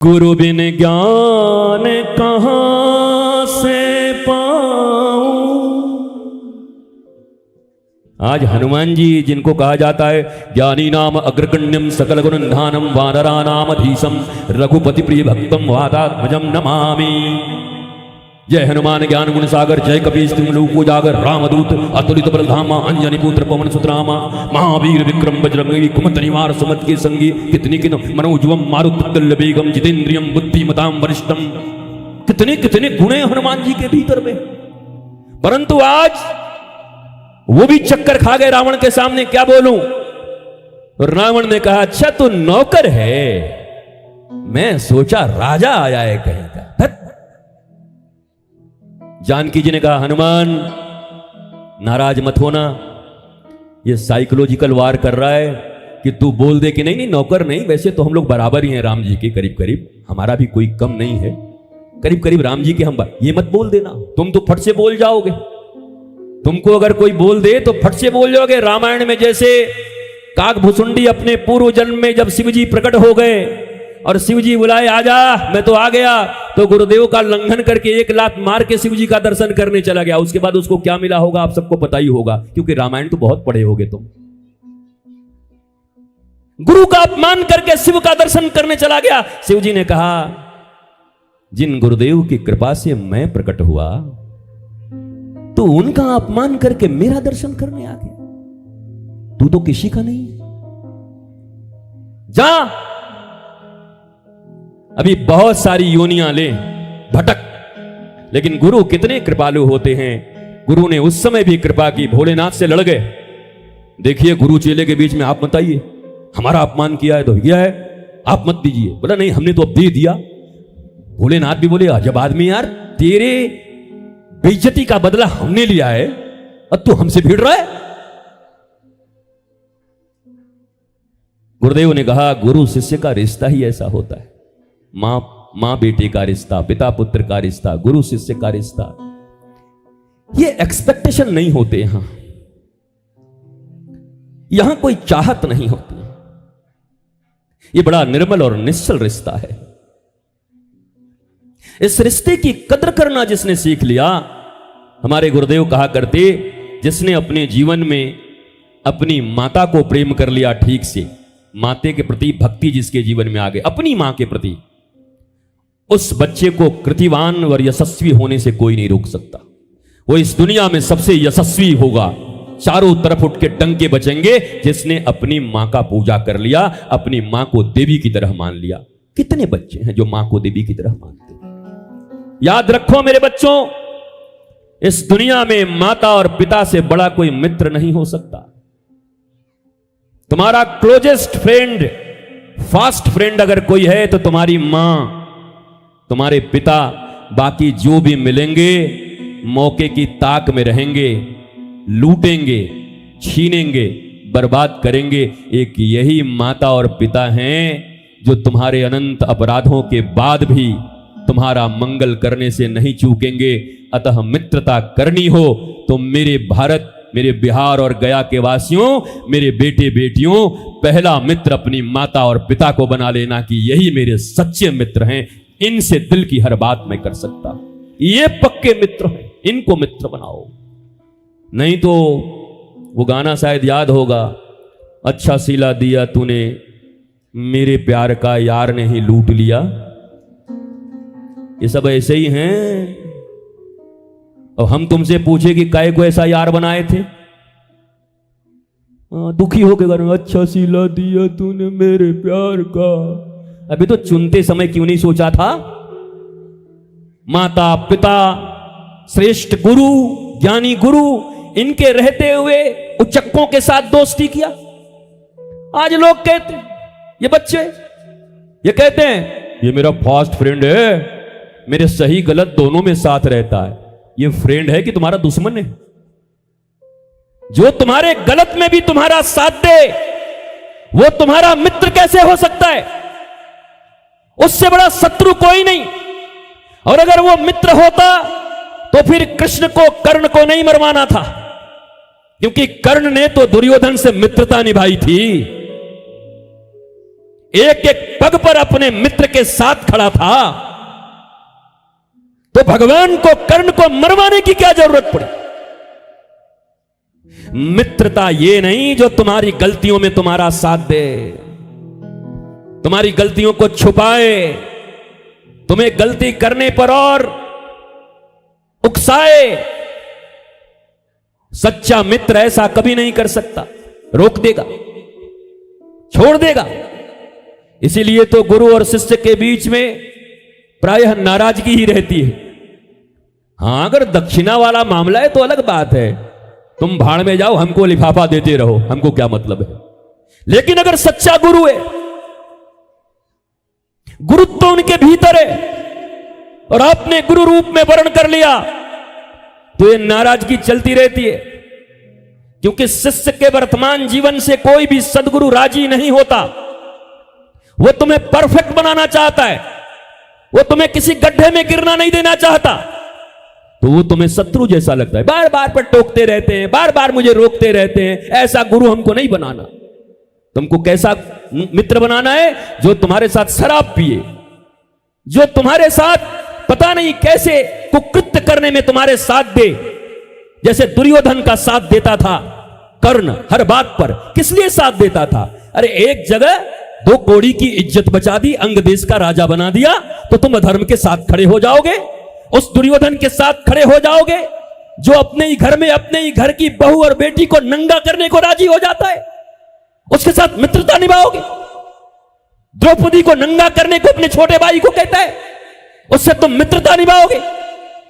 गुरु बिन ज्ञान कहां से पाऊं। आज हनुमान जी जिनको कहा जाता है ज्ञानी नाम अग्रगण्यम सकल गुण निधानम वानरा नाम धीशम रघुपति प्रिय भक्तम वातात्मजम नमामि। जय हनुमान ज्ञान गुण सागर जय कपीश तिहुँ लोक उजागर रामदूत अतुलित बल धामा अंजनी पुत्र पवन सुत रामा महावीर विक्रम बजरंगी कुमत निवार सुमत के संगी कितनी किन मनोजवम मारुतुल्य वेगम जितेन्द्रियम बुद्धिमताम वरिष्ठम। कितने कितने गुण हैं हनुमान जी के भीतर में, परंतु आज वो भी चक्कर खा गए रावण के सामने। क्या बोलूं? रावण ने कहा अच्छा तू नौकर है, मैं सोचा राजा आया है कहीं का। जानकी जी ने कहा हनुमान नाराज मत होना, ये साइकोलॉजिकल वार कर रहा है कि तू बोल दे कि नहीं नहीं नौकर नहीं, वैसे तो हम लोग बराबर ही हैं राम जी के, करीब करीब हमारा भी कोई कम नहीं है, करीब करीब राम जी के हम। ये मत बोल देना, तुम तो फट से बोल जाओगे। तुमको अगर कोई बोल दे तो फट से बोल जाओगे। रामायण में जैसे काकभुसुंडी अपने पूर्व जन्म में जब शिवजी प्रकट हो गए और शिवजी बुलाए आजा, मैं तो आ गया, तो गुरुदेव का लंघन करके एक लात मार के शिवजी का दर्शन करने चला गया। उसके बाद उसको क्या मिला होगा आप सबको पता ही होगा, क्योंकि रामायण तो बहुत पढ़े होगे तुम। गुरु का अपमान करके शिव का दर्शन करने चला गया। शिवजी ने कहा जिन गुरुदेव की कृपा से मैं प्रकट हुआ तो उनका अपमान करके मेरा दर्शन करने आ गया, तू तो किसी का नहीं। जा अभी बहुत सारी योनियां ले भटक, लेकिन गुरु कितने कृपालु होते हैं। गुरु ने उस समय भी कृपा की, भोलेनाथ से लड़ गए। देखिए गुरु चेले के बीच में आप मत आइए, हमारा अपमान किया है तो किया है, आप मत दीजिए। बोला नहीं हमने तो अब दे दिया। भोलेनाथ भी बोले अजब आदमी यार, तेरे बेइज्जती का बदला हमने लिया है और तू हमसे भिड़ रहा है। गुरुदेव ने कहा गुरु शिष्य का रिश्ता ही ऐसा होता है, मां बेटे का रिश्ता, पिता पुत्र का रिश्ता, गुरु शिष्य का रिश्ता। ये एक्सपेक्टेशन नहीं होते यहां कोई चाहत नहीं होती। ये बड़ा निर्मल और निश्चल रिश्ता है। इस रिश्ते की कदर करना जिसने सीख लिया, हमारे गुरुदेव कहा करते जिसने अपने जीवन में अपनी माता को प्रेम कर लिया ठीक से, माते के प्रति भक्ति जिसके जीवन में आ गई, अपनी मां के प्रति, उस बच्चे को कृतिवान और यशस्वी होने से कोई नहीं रोक सकता। वो इस दुनिया में सबसे यशस्वी होगा, चारों तरफ उठ के डंके बचेंगे जिसने अपनी मां का पूजा कर लिया, अपनी मां को देवी की तरह मान लिया। कितने बच्चे हैं जो मां को देवी की तरह मानते हैं? याद रखो मेरे बच्चों, इस दुनिया में माता और पिता से बड़ा कोई मित्र नहीं हो सकता। तुम्हारा क्लोजेस्ट फ्रेंड, फास्ट फ्रेंड अगर कोई है तो तुम्हारी मां, तुम्हारे पिता। बाकी जो भी मिलेंगे मौके की ताक में रहेंगे, लूटेंगे, छीनेंगे, बर्बाद करेंगे। एक यही माता और पिता हैं जो तुम्हारे अनंत अपराधों के बाद भी तुम्हारा मंगल करने से नहीं चूकेंगे। अतः मित्रता करनी हो तो मेरे भारत, मेरे बिहार और गया के वासियों, मेरे बेटे बेटियों, पहला मित्र अपनी माता और पिता को बना लेना कि यही मेरे सच्चे मित्र हैं, इनसे दिल की हर बात मैं कर सकता। ये पक्के मित्र हैं, इनको मित्र बनाओ। नहीं तो वो गाना शायद याद होगा, अच्छा सिला दिया तूने मेरे प्यार का, यार ने ही लूट लिया। ये सब ऐसे ही हैं। और हम तुमसे पूछे कि काय को ऐसा यार बनाए थे, दुखी होके घर में अच्छा सिला दिया तूने मेरे प्यार का। अभी तो चुनते समय क्यों नहीं सोचा था? माता पिता, श्रेष्ठ गुरु, ज्ञानी गुरु, इनके रहते हुए उचक्कों के साथ दोस्ती किया। आज लोग कहते हैं, ये बच्चे ये कहते हैं ये मेरा फास्ट फ्रेंड है, मेरे सही गलत दोनों में साथ रहता है। ये फ्रेंड है कि तुम्हारा दुश्मन है? जो तुम्हारे गलत में भी तुम्हारा साथ दे वो तुम्हारा मित्र कैसे हो सकता है? उससे बड़ा शत्रु कोई नहीं। और अगर वो मित्र होता तो फिर कृष्ण को, कर्ण को नहीं मरवाना था, क्योंकि कर्ण ने तो दुर्योधन से मित्रता निभाई थी। एक एक पग पर अपने मित्र के साथ खड़ा था, तो भगवान को कर्ण को मरवाने की क्या जरूरत पड़ी? मित्रता ये नहीं जो तुम्हारी गलतियों में तुम्हारा साथ दे, तुम्हारी गलतियों को छुपाए, तुम्हें गलती करने पर और उकसाए। सच्चा मित्र ऐसा कभी नहीं कर सकता, रोक देगा, छोड़ देगा। इसीलिए तो गुरु और शिष्य के बीच में प्रायः नाराजगी ही रहती है। हां, अगर दक्षिणा वाला मामला है तो अलग बात है, तुम भाड़ में जाओ, हमको लिफाफा देते रहो, हमको क्या मतलब है। लेकिन अगर सच्चा गुरु है, गुरुत्व उनके भीतर है और आपने गुरु रूप में वर्ण कर लिया, तो ये नाराजगी चलती रहती है। क्योंकि शिष्य के वर्तमान जीवन से कोई भी सदगुरु राजी नहीं होता। वो तुम्हें परफेक्ट बनाना चाहता है, वो तुम्हें किसी गड्ढे में गिरना नहीं देना चाहता। तो वो तुम्हें शत्रु जैसा लगता है, बार बार पर टोकते रहते हैं, बार बार मुझे रोकते रहते हैं। ऐसा गुरु हमको नहीं बनाना। तुमको कैसा मित्र बनाना है? जो तुम्हारे साथ शराब पिए, जो तुम्हारे साथ पता नहीं कैसे कुकृत्य करने में तुम्हारे साथ दे। जैसे दुर्योधन का साथ देता था कर्ण हर बात पर। किस लिए साथ देता था? अरे एक जगह 2 कौड़ी की इज्जत बचा दी, अंग देश का राजा बना दिया, तो तुम अधर्म के साथ खड़े हो जाओगे, उस दुर्योधन के साथ खड़े हो जाओगे जो अपने ही घर में अपने ही घर की बहू और बेटी को नंगा करने को राजी हो जाता है। उसके साथ मित्रता निभाओगे? द्रौपदी को नंगा करने को अपने छोटे भाई को कहता है, उससे तुम मित्रता निभाओगे?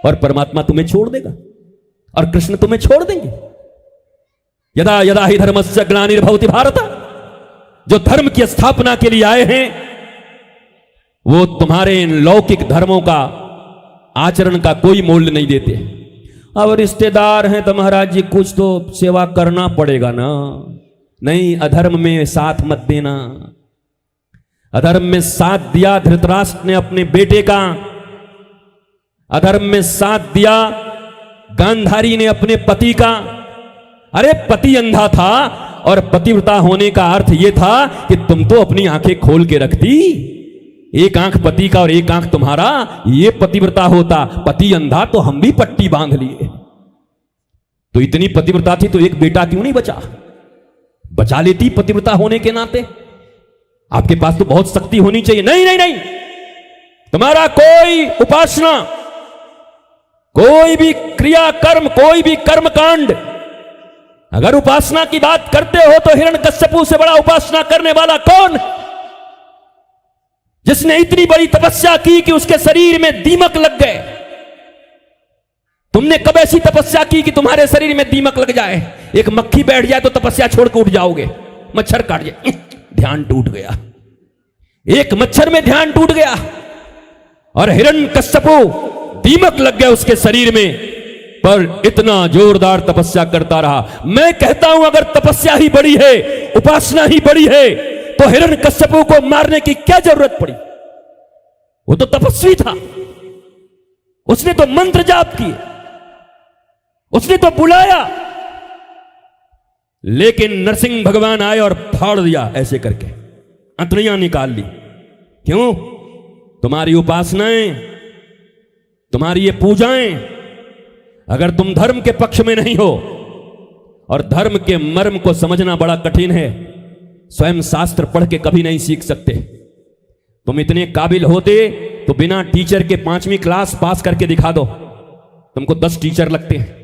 और परमात्मा तुम्हें छोड़ देगा और कृष्ण तुम्हें छोड़ देंगे। यदा यदा ही धर्मस्य ग्लानिर्भवति भारत, जो धर्म की स्थापना के लिए आए हैं वो तुम्हारे इन लौकिक धर्मों का आचरण का कोई मूल्य नहीं देते। अब रिश्तेदार हैं तो महाराज जी कुछ तो सेवा करना पड़ेगा ना। नहीं, अधर्म में साथ मत देना। अधर्म में साथ दिया धृतराष्ट्र ने अपने बेटे का, अधर्म में साथ दिया गांधारी ने अपने पति का। अरे पति अंधा था और पतिव्रता होने का अर्थ यह था कि तुम तो अपनी आंखें खोल के रखती, एक आंख पति का और एक आंख तुम्हारा, ये पतिव्रता होता। पति अंधा तो हम भी पट्टी बांध लिए। तो इतनी पतिव्रता थी तो एक बेटा क्यों नहीं बचा लेती पतिव्रता होने के नाते। आपके पास तो बहुत शक्ति होनी चाहिए। नहीं नहीं नहीं, तुम्हारा कोई उपासना, कोई भी क्रिया कर्म, कोई भी कर्म कांड, अगर उपासना की बात करते हो तो हिरण्यकश्यपु से बड़ा उपासना करने वाला कौन? जिसने इतनी बड़ी तपस्या की कि उसके शरीर में दीमक लग गए। तुमने कब ऐसी तपस्या की कि तुम्हारे शरीर में दीमक लग जाए? एक मक्खी बैठ जाए तो तपस्या छोड़ के उठ जाओगे, मच्छर काट जाए ध्यान टूट गया, एक मच्छर में ध्यान टूट गया। और हिरण्यकश्यपु दीमक लग गया उसके शरीर में, पर इतना जोरदार तपस्या करता रहा। मैं कहता हूं अगर तपस्या ही बड़ी है, उपासना ही बड़ी है, तो हिरण्यकश्यपु को मारने की क्या जरूरत पड़ी? वो तो तपस्वी था, उसने तो मंत्र जाप किए, उसने तो बुलाया। लेकिन नरसिंह भगवान आए और फाड़ दिया ऐसे करके, अंतड़ियां निकाल ली। क्यों? तुम्हारी उपासनाएं, तुम्हारी ये पूजाएं, अगर तुम धर्म के पक्ष में नहीं हो, और धर्म के मर्म को समझना बड़ा कठिन है, स्वयं शास्त्र पढ़ के कभी नहीं सीख सकते। तुम इतने काबिल होते तो बिना टीचर के 5वीं क्लास पास करके दिखा दो, तुमको 10 टीचर लगते हैं।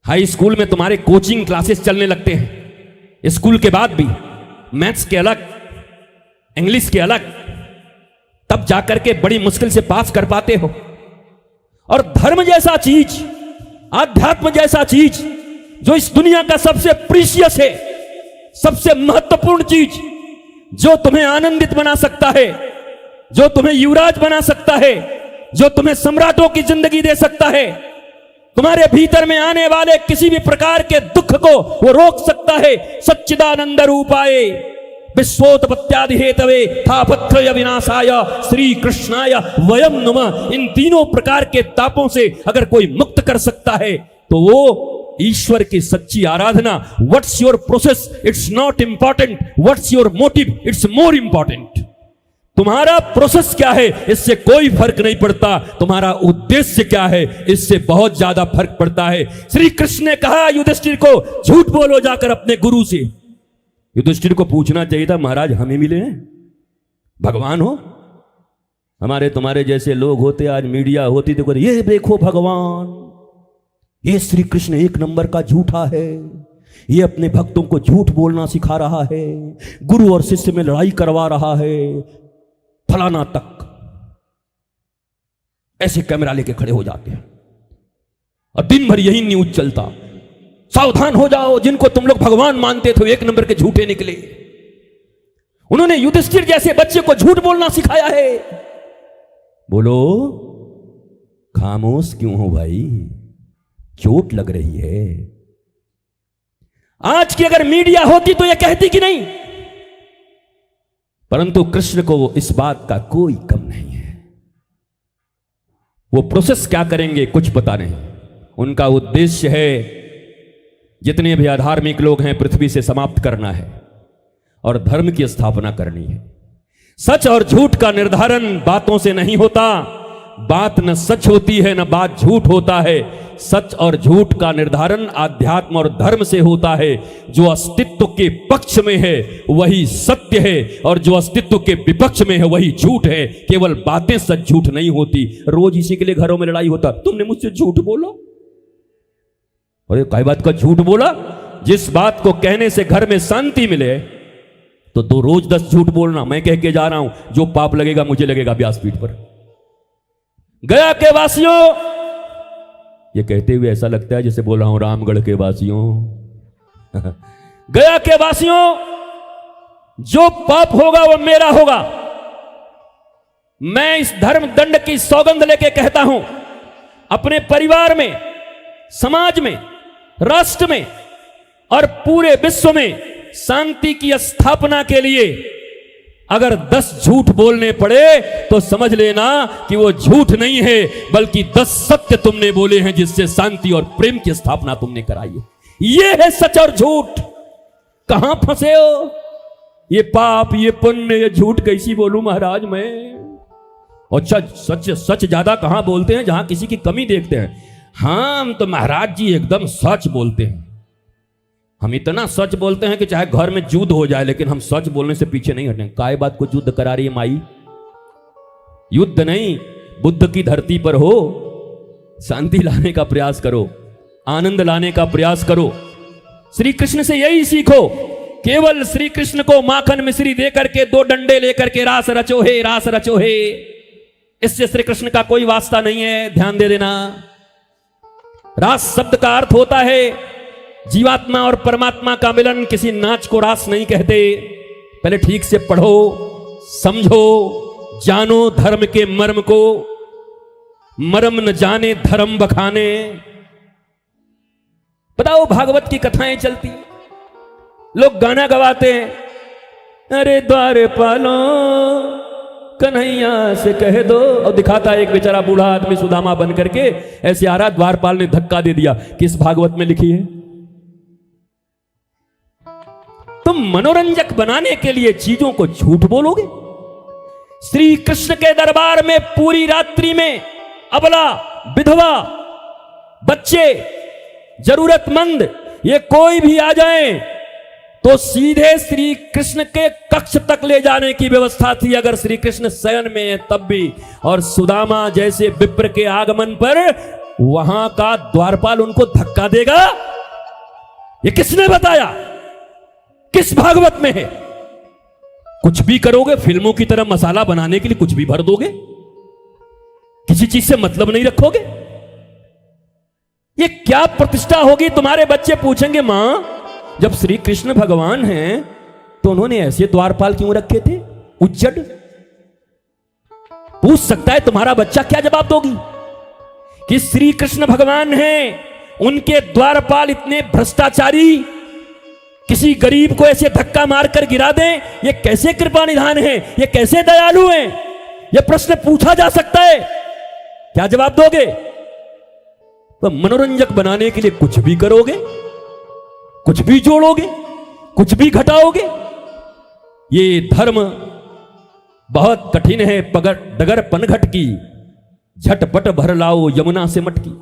हाई स्कूल में तुम्हारे कोचिंग क्लासेस चलने लगते हैं, स्कूल के बाद भी मैथ्स के अलग, इंग्लिश के अलग, तब जाकर के बड़ी मुश्किल से पास कर पाते हो। और धर्म जैसा चीज, आध्यात्म जैसा चीज, जो इस दुनिया का सबसे प्रीशियस है, सबसे महत्वपूर्ण चीज, जो तुम्हें आनंदित बना सकता है, जो तुम्हें युवराज बना सकता है, जो तुम्हें सम्राटों की जिंदगी दे सकता है, तुम्हारे भीतर में आने वाले किसी भी प्रकार के दुख को वो रोक सकता है। सच्चिदानंद रूपाय विश्वोत्पत्त्यादि हेतवे तापत्रय विनाशाय श्री कृष्णाय वयम नमः। इन तीनों प्रकार के तापों से अगर कोई मुक्त कर सकता है तो वो ईश्वर की सच्ची आराधना। What's your process, it's not important, what's your motive, it's more important. तुम्हारा प्रोसेस क्या है इससे कोई फर्क नहीं पड़ता, तुम्हारा उद्देश्य क्या है इससे बहुत ज्यादा फर्क पड़ता है। श्री कृष्ण ने कहा युधिष्ठिर को, झूठ बोलो जाकर अपने गुरु से। युधिष्ठिर को पूछना चाहिए था, महाराज हमें मिले हैं, भगवान हो। हमारे तुम्हारे जैसे लोग होते, आज मीडिया होती तो ये देखो भगवान, ये श्री कृष्ण एक नंबर का झूठा है, ये अपने भक्तों को झूठ बोलना सिखा रहा है, गुरु और शिष्य में लड़ाई करवा रहा है, फलाना तक। ऐसे कैमरा लेके खड़े हो जाते हैं और दिन भर यही न्यूज चलता। सावधान हो जाओ, जिनको तुम लोग भगवान मानते थे एक नंबर के झूठे निकले। उन्होंने युधिष्ठिर जैसे बच्चे को झूठ बोलना सिखाया है। बोलो खामोश क्यों हो भाई, चोट लग रही है। आज की अगर मीडिया होती तो यह कहती कि नहीं, परंतु कृष्ण को इस बात का कोई कम नहीं है। वो प्रोसेस क्या करेंगे कुछ पता नहीं। उनका उद्देश्य है जितने भी अधार्मिक लोग हैं पृथ्वी से समाप्त करना है और धर्म की स्थापना करनी है। सच और झूठ का निर्धारण बातों से नहीं होता, बात न सच होती है न बात झूठ होता है। सच और झूठ का निर्धारण आध्यात्म और धर्म से होता है। जो अस्तित्व के पक्ष में है वही सत्य है और जो अस्तित्व के विपक्ष में है वही झूठ है। केवल बातें सच झूठ नहीं होती। रोज इसी के लिए घरों में लड़ाई होता, तुमने मुझसे झूठ बोला। अरे कई बात का झूठ बोला? जिस बात को कहने से घर में शांति मिले तो रोज 10 झूठ बोलना। मैं कह के जा रहा हूं, जो पाप लगेगा मुझे लगेगा व्यासपीठ पर। गया के वासियों, ये कहते हुए ऐसा लगता है जैसे बोल रहा हूं रामगढ़ के वासियों। गया के वासियों, जो पाप होगा वो मेरा होगा। मैं इस धर्म दंड की सौगंध लेके कहता हूं, अपने परिवार में, समाज में, राष्ट्र में और पूरे विश्व में शांति की स्थापना के लिए अगर 10 झूठ बोलने पड़े तो समझ लेना कि वो झूठ नहीं है, बल्कि 10 सत्य तुमने बोले हैं जिससे शांति और प्रेम की स्थापना तुमने कराई है। ये है सच और झूठ। कहां फंसे हो? ये पाप, ये पुण्य, ये झूठ कैसी बोलूं महाराज मैं? अच्छा सच सच ज्यादा कहां बोलते हैं? जहां किसी की कमी देखते हैं। हाँ, हम तो महाराज जी एकदम सच बोलते हैं। हम इतना सच बोलते हैं कि चाहे घर में युद्ध हो जाए लेकिन हम सच बोलने से पीछे नहीं हटेंगे। काय बात को युद्ध करा रही है माई? युद्ध नहीं, बुद्ध की धरती पर हो, शांति लाने का प्रयास करो, आनंद लाने का प्रयास करो। श्री कृष्ण से यही सीखो। केवल श्री कृष्ण को माखन मिश्री देकर के 2 डंडे लेकर के रास रचो हे, रास रचो हे, इससे श्री कृष्ण का कोई वास्ता नहीं है। ध्यान दे देना। रास शब्द का अर्थ होता है जीवात्मा और परमात्मा का मिलन। किसी नाच को रास नहीं कहते। पहले ठीक से पढ़ो, समझो, जानो धर्म के मर्म को। मर्म न जाने धर्म बखाने। बताओ, भागवत की कथाएं चलती, लोग गाना गवाते हैं, अरे द्वारे पालो कन्हैया से कह दो, और दिखाता है एक बेचारा बूढ़ा आदमी सुदामा बन करके ऐसे आ रहा, द्वारपाल ने धक्का दे दिया। किस भागवत में लिखी है? तुम मनोरंजक बनाने के लिए चीजों को झूठ बोलोगे। श्री कृष्ण के दरबार में पूरी रात्रि में अबला, विधवा, बच्चे, जरूरतमंद, ये कोई भी आ जाए तो सीधे श्री कृष्ण के कक्ष तक ले जाने की व्यवस्था थी। अगर श्री कृष्ण शयन में है तब भी। और सुदामा जैसे विप्र के आगमन पर वहां का द्वारपाल उनको धक्का देगा? ये किसने बताया? किस भागवत में है? कुछ भी करोगे, फिल्मों की तरह मसाला बनाने के लिए कुछ भी भर दोगे, किसी चीज से मतलब नहीं रखोगे। ये क्या प्रतिष्ठा होगी? तुम्हारे बच्चे पूछेंगे, मां जब श्री कृष्ण भगवान हैं तो उन्होंने ऐसे द्वारपाल क्यों रखे थे उज्जड? पूछ सकता है तुम्हारा बच्चा, क्या जवाब दोगी? कि श्री कृष्ण भगवान हैं, उनके द्वारपाल इतने भ्रष्टाचारी किसी गरीब को ऐसे धक्का मारकर गिरा दें? ये कैसे कृपा निधान है? ये कैसे दयालु हैं? ये प्रश्न पूछा जा सकता है। क्या जवाब दोगे? तो मनोरंजक बनाने के लिए कुछ भी करोगे, कुछ भी जोड़ोगे, कुछ भी घटाओगे। ये धर्म बहुत कठिन है डगर पनघट की, झटपट भर लाओ यमुना से मटकी।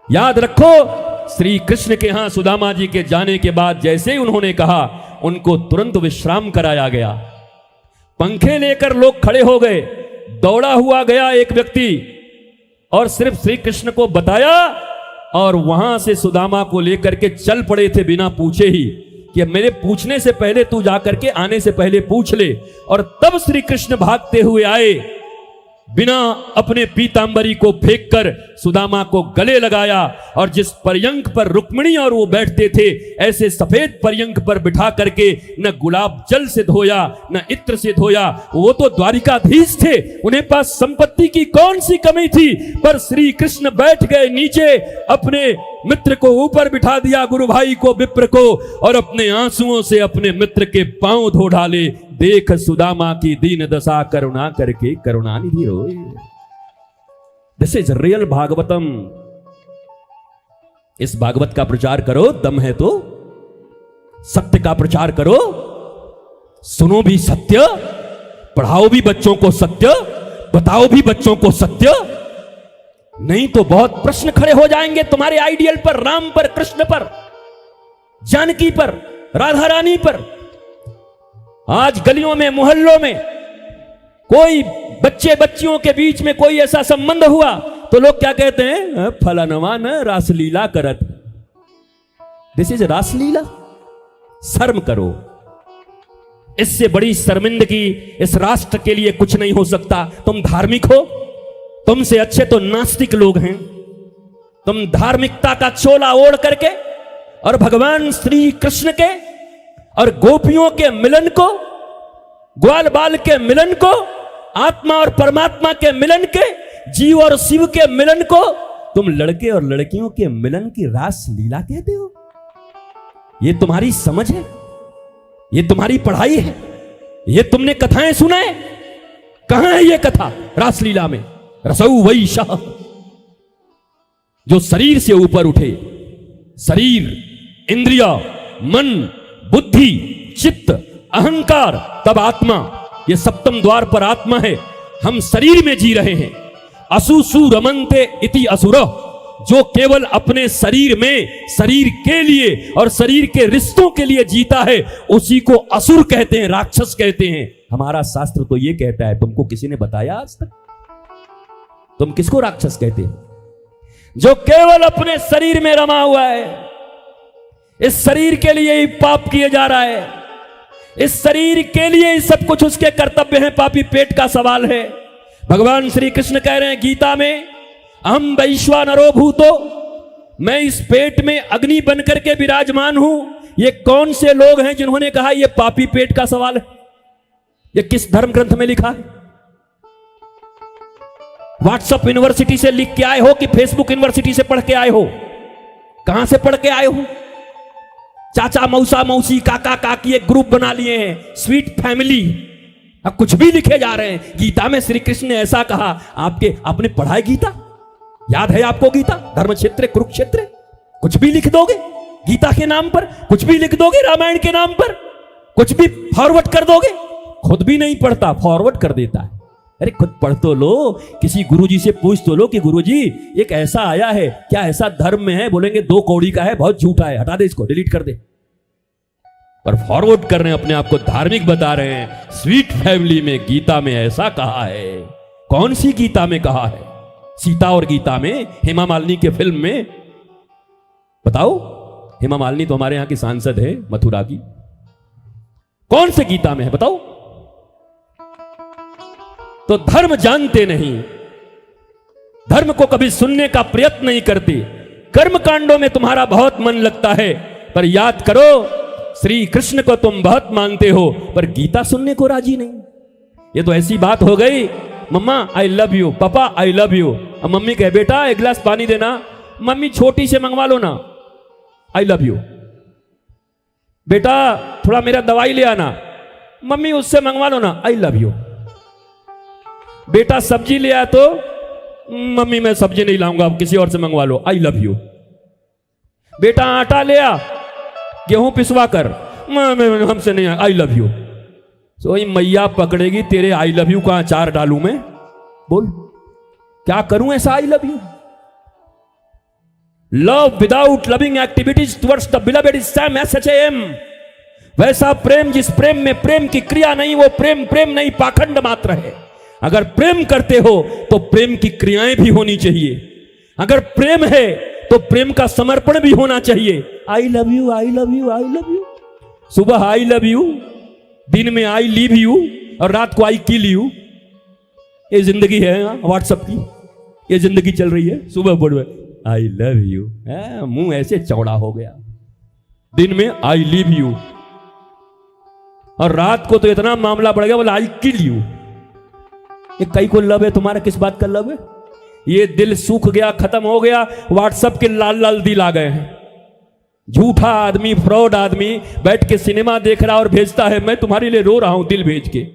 याद रखो, श्री कृष्ण के यहां सुदामा जी के जाने के बाद जैसे ही उन्होंने कहा, उनको तुरंत विश्राम कराया गया। पंखे लेकर लोग खड़े हो गए। दौड़ा हुआ गया एक व्यक्ति और सिर्फ श्री कृष्ण को बताया, और वहां से सुदामा को लेकर के चल पड़े थे बिना पूछे ही, कि मेरे पूछने से पहले तू जाकर के आने से पहले पूछ ले। और तब श्री कृष्ण भागते हुए आए, बिना अपने पीतांबरी को फेंककर सुदामा को गले लगाया, और जिस पर्यंक पर रुक्मिणी और वो बैठते थे, ऐसे सफेद पर्यंक पर बिठा करके न गुलाब जल से धोया न इत्र से धोया। वो तो द्वारिकाधीश थे, उन्हें पास संपत्ति की कौन सी कमी थी, पर श्री कृष्ण बैठ गए नीचे, अपने मित्र को ऊपर बिठा दिया, गुरु भाई को, विप्र को, और अपने आंसुओं से अपने मित्र के पांव धो डाले। देख सुदामा की दीन दशा, करुणा करके करुणानिधि रोए। This is real Bhagavatam. इस भागवत का प्रचार करो, दम है तो सत्य का प्रचार करो, सुनो भी सत्य, पढ़ाओ भी बच्चों को सत्य, बताओ भी बच्चों को सत्य। नहीं तो बहुत प्रश्न खड़े हो जाएंगे तुम्हारे आइडियल पर, राम पर, कृष्ण पर, जानकी पर, राधा रानी पर। आज गलियों में, मोहल्लों में कोई बच्चे बच्चियों के बीच में कोई ऐसा संबंध हुआ तो लोग क्या कहते हैं, फलानवा न रासलीला करत। दिस इज रासलीला। शर्म करो। इससे बड़ी शर्मिंदगी इस राष्ट्र के लिए कुछ नहीं हो सकता। तुम धार्मिक हो, तुमसे अच्छे तो नास्तिक लोग हैं। तुम धार्मिकता का चोला ओढ़ करके और भगवान श्री कृष्ण के और गोपियों के मिलन को, ग्वाल बाल के मिलन को, आत्मा और परमात्मा के मिलन के, जीव और शिव के मिलन को तुम लड़के और लड़कियों के मिलन की रास लीला कहते हो। ये तुम्हारी समझ है? ये तुम्हारी पढ़ाई है? ये तुमने कथाएं सुनाए? कहां है ये कथा रासलीला में? रसौ वैशः, जो शरीर से ऊपर उठे, शरीर, इंद्रिया, मन, बुद्धि, चित्त, अहंकार, तब आत्मा। ये सप्तम द्वार पर आत्मा है। हम शरीर में जी रहे हैं। असुसु रमन्ते इति असुर, जो केवल अपने शरीर में, शरीर के लिए और शरीर के रिश्तों के लिए जीता है, उसी को असुर कहते हैं, राक्षस कहते हैं। हमारा शास्त्र तो ये कहता है। तुमको किसी ने बताया आज तक? तुम किसको राक्षस कहते हैं? जो केवल अपने शरीर में रमा हुआ है। इस शरीर के लिए ही पाप किए जा रहा है। इस शरीर के लिए ही सब कुछ उसके कर्तव्य हैं। पापी पेट का सवाल है। भगवान श्री कृष्ण कह रहे हैं गीता में, अहम वैश्वानरो भूतो, मैं इस पेट में अग्नि बनकर के विराजमान हूं। ये कौन से लोग हैं जिन्होंने कहा ये पापी पेट का सवाल है? ये किस धर्म ग्रंथ में लिखा है? व्हाट्सएप यूनिवर्सिटी से लिख के आए हो कि फेसबुक यूनिवर्सिटी से पढ़ के आए हो? कहां से पढ़ के आए हो? चाचा, मौसा, मौसी, काका, काकी एक ग्रुप बना लिए हैं, स्वीट फैमिली। अब कुछ भी लिखे जा रहे हैं। गीता में श्री कृष्ण ने ऐसा कहा। आपने पढ़ा है गीता? याद है आपको गीता? धर्म क्षेत्र, कुरुक्षेत्र, कुछ भी लिख दोगे गीता के नाम पर, कुछ भी लिख दोगे रामायण के नाम पर, कुछ भी फॉरवर्ड कर दोगे। खुद भी नहीं पढ़ता, फॉरवर्ड कर देता है। अरे खुद पढ़ तो लो, किसी गुरुजी से पूछ तो लो कि गुरुजी एक ऐसा आया है, क्या ऐसा धर्म में है? बोलेंगे 2 कौड़ी का है, बहुत झूठा है, हटा दे इसको, डिलीट कर दे। पर फॉरवर्ड कर रहे हैं, अपने आप को धार्मिक बता रहे हैं। स्वीट फैमिली में गीता में ऐसा कहा है। कौन सी गीता में कहा है? सीता और गीता में, हेमा मालिनी के फिल्म में? बताओ। हेमा मालिनी तो हमारे यहां की सांसद है, मथुरा की। कौन से गीता में है बताओ? तो धर्म जानते नहीं, धर्म को कभी सुनने का प्रयत्न नहीं करते। कर्म कांडों में तुम्हारा बहुत मन लगता है, पर याद करो श्री कृष्ण को तुम बहुत मानते हो, पर गीता सुनने को राजी नहीं। ये तो ऐसी बात हो गई, मम्मा आई लव यू, पापा आई लव यू। अब मम्मी कहे बेटा एक गिलास पानी देना, मम्मी छोटी से मंगवा लो ना, आई लव यू। बेटा थोड़ा मेरा दवाई ले आना, मम्मी उससे मंगवा लो ना, आई लव यू। बेटा सब्जी ले आया तो मम्मी मैं सब्जी नहीं लाऊंगा, किसी और से मंगवा लो, आई लव यू। बेटा आटा ले आ, गेहूं पिसवा कर, हमसे नहीं, आई लव यू। तो ये मैया पकड़ेगी तेरे आई लव यू का अचार डालू मैं? बोल क्या करूं ऐसा I love you? Love without loving activities towards the beloved is same SHAM। वैसा प्रेम जिस प्रेम में प्रेम की क्रिया नहीं, वो प्रेम प्रेम नहीं, पाखंड मात्र है। अगर प्रेम करते हो तो प्रेम की क्रियाएं भी होनी चाहिए। अगर प्रेम है तो प्रेम का समर्पण भी होना चाहिए। I love you, I love you, I love you. सुबह आई लव यू, दिन में आई लीव यू और रात को आई किल यू। ये जिंदगी है व्हाट्सएप की, ये जिंदगी चल रही है। सुबह बोल आई लव यू, मुंह ऐसे चौड़ा हो गया। दिन में आई लीव यू और रात को तो इतना मामला बढ़ गया बोला आई किल यू। ये कई को लव है तुम्हारा, किस बात का लव है? ये दिल सूख गया, खत्म हो गया। व्हाट्सएप के लाल लाल दिल आ गए हैं। झूठा आदमी, फ्रॉड आदमी बैठ के सिनेमा देख रहा और भेजता है मैं तुम्हारे लिए रो रहा हूं दिल भेज के।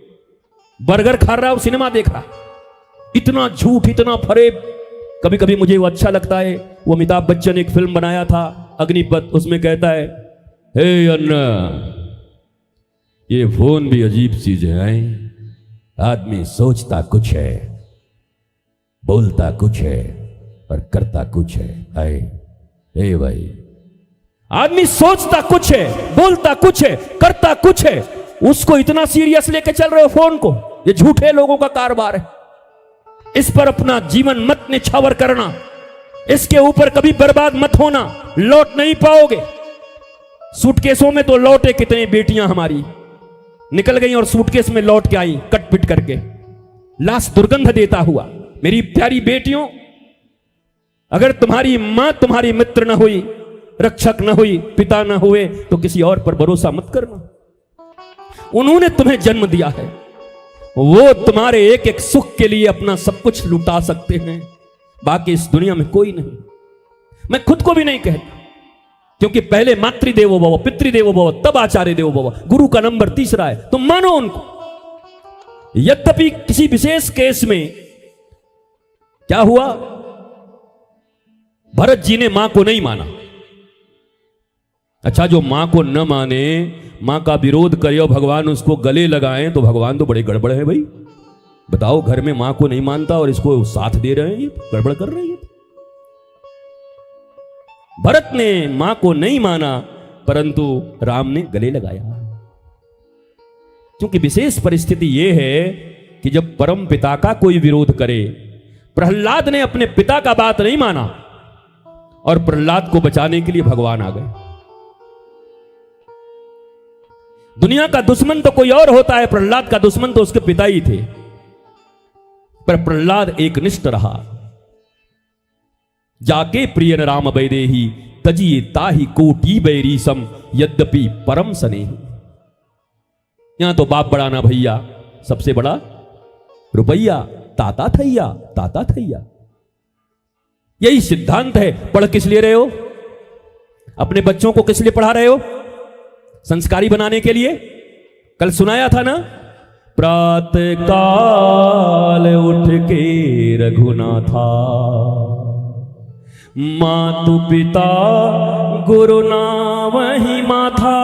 बर्गर खा रहा हूं, सिनेमा देख रहा। इतना झूठ, इतना फरेब। कभी कभी मुझे वो अच्छा लगता है। वो अमिताभ बच्चन एक फिल्म बनाया था अग्निपथ, उसमें कहता है हे अन्ना ये फोन भी अजीब चीजें हैं। आदमी सोचता कुछ है, बोलता कुछ है और करता कुछ है। आए हे भाई, आदमी सोचता कुछ है, बोलता कुछ है, करता कुछ है, उसको इतना सीरियस लेके चल रहे हो फोन को? ये झूठे लोगों का कारोबार है। इस पर अपना जीवन मत निछावर करना। इसके ऊपर कभी बर्बाद मत होना, लौट नहीं पाओगे। सूटकेसों में तो लौटे कितनी बेटियां हमारी निकल गई और सूटकेस में लौट के आई कट पिट करके, लाश दुर्गंध देता हुआ। मेरी प्यारी बेटियों, अगर तुम्हारी मां तुम्हारी मित्र न हुई, रक्षक न हुई, पिता न हुए, तो किसी और पर भरोसा मत करना। उन्होंने तुम्हें जन्म दिया है, वो तुम्हारे एक एक सुख के लिए अपना सब कुछ लुटा सकते हैं। बाकी इस दुनिया में कोई नहीं। मैं खुद को भी नहीं कहता, क्योंकि पहले मातृदेवो भव, पितृदेवो भव, तब आचार्य देवो भव। गुरु का नंबर तीसरा है, तुम मानो उनको। यद्यपि किसी विशेष केस में क्या हुआ, भरत जी ने मां को नहीं माना। अच्छा, जो मां को न माने, मां का विरोध करे और भगवान उसको गले लगाएं, तो भगवान तो बड़े गड़बड़ है भाई। बताओ, घर में मां को नहीं मानता और इसको साथ दे रहे हैं, ये गड़बड़ कर रहे हैं। भरत ने मां को नहीं माना, परंतु राम ने गले लगाया। क्योंकि विशेष परिस्थिति यह है कि जब परम पिता का कोई विरोध करे, प्रहलाद ने अपने पिता का बात नहीं माना और प्रहलाद को बचाने के लिए भगवान आ गए। दुनिया का दुश्मन तो कोई और होता है, प्रहलाद का दुश्मन तो उसके पिता ही थे। पर प्रहलाद एकनिष्ठ रहा। जाके प्रियन राम वैदेही तजिए ताहि कोटि बैरीसम यद्यपि परम स्नेही। यहां तो बाप बड़ा ना भैया, सबसे बड़ा रुपैया, ताता थैया, ताता थैया। यही सिद्धांत है। पढ़ किस लिए रहे हो? अपने बच्चों को किस लिए पढ़ा रहे हो? संस्कारी बनाने के लिए। कल सुनाया था ना, प्रातः काल उठ के रघुनाथा, मातु पिता गुरु नाम ही माथा,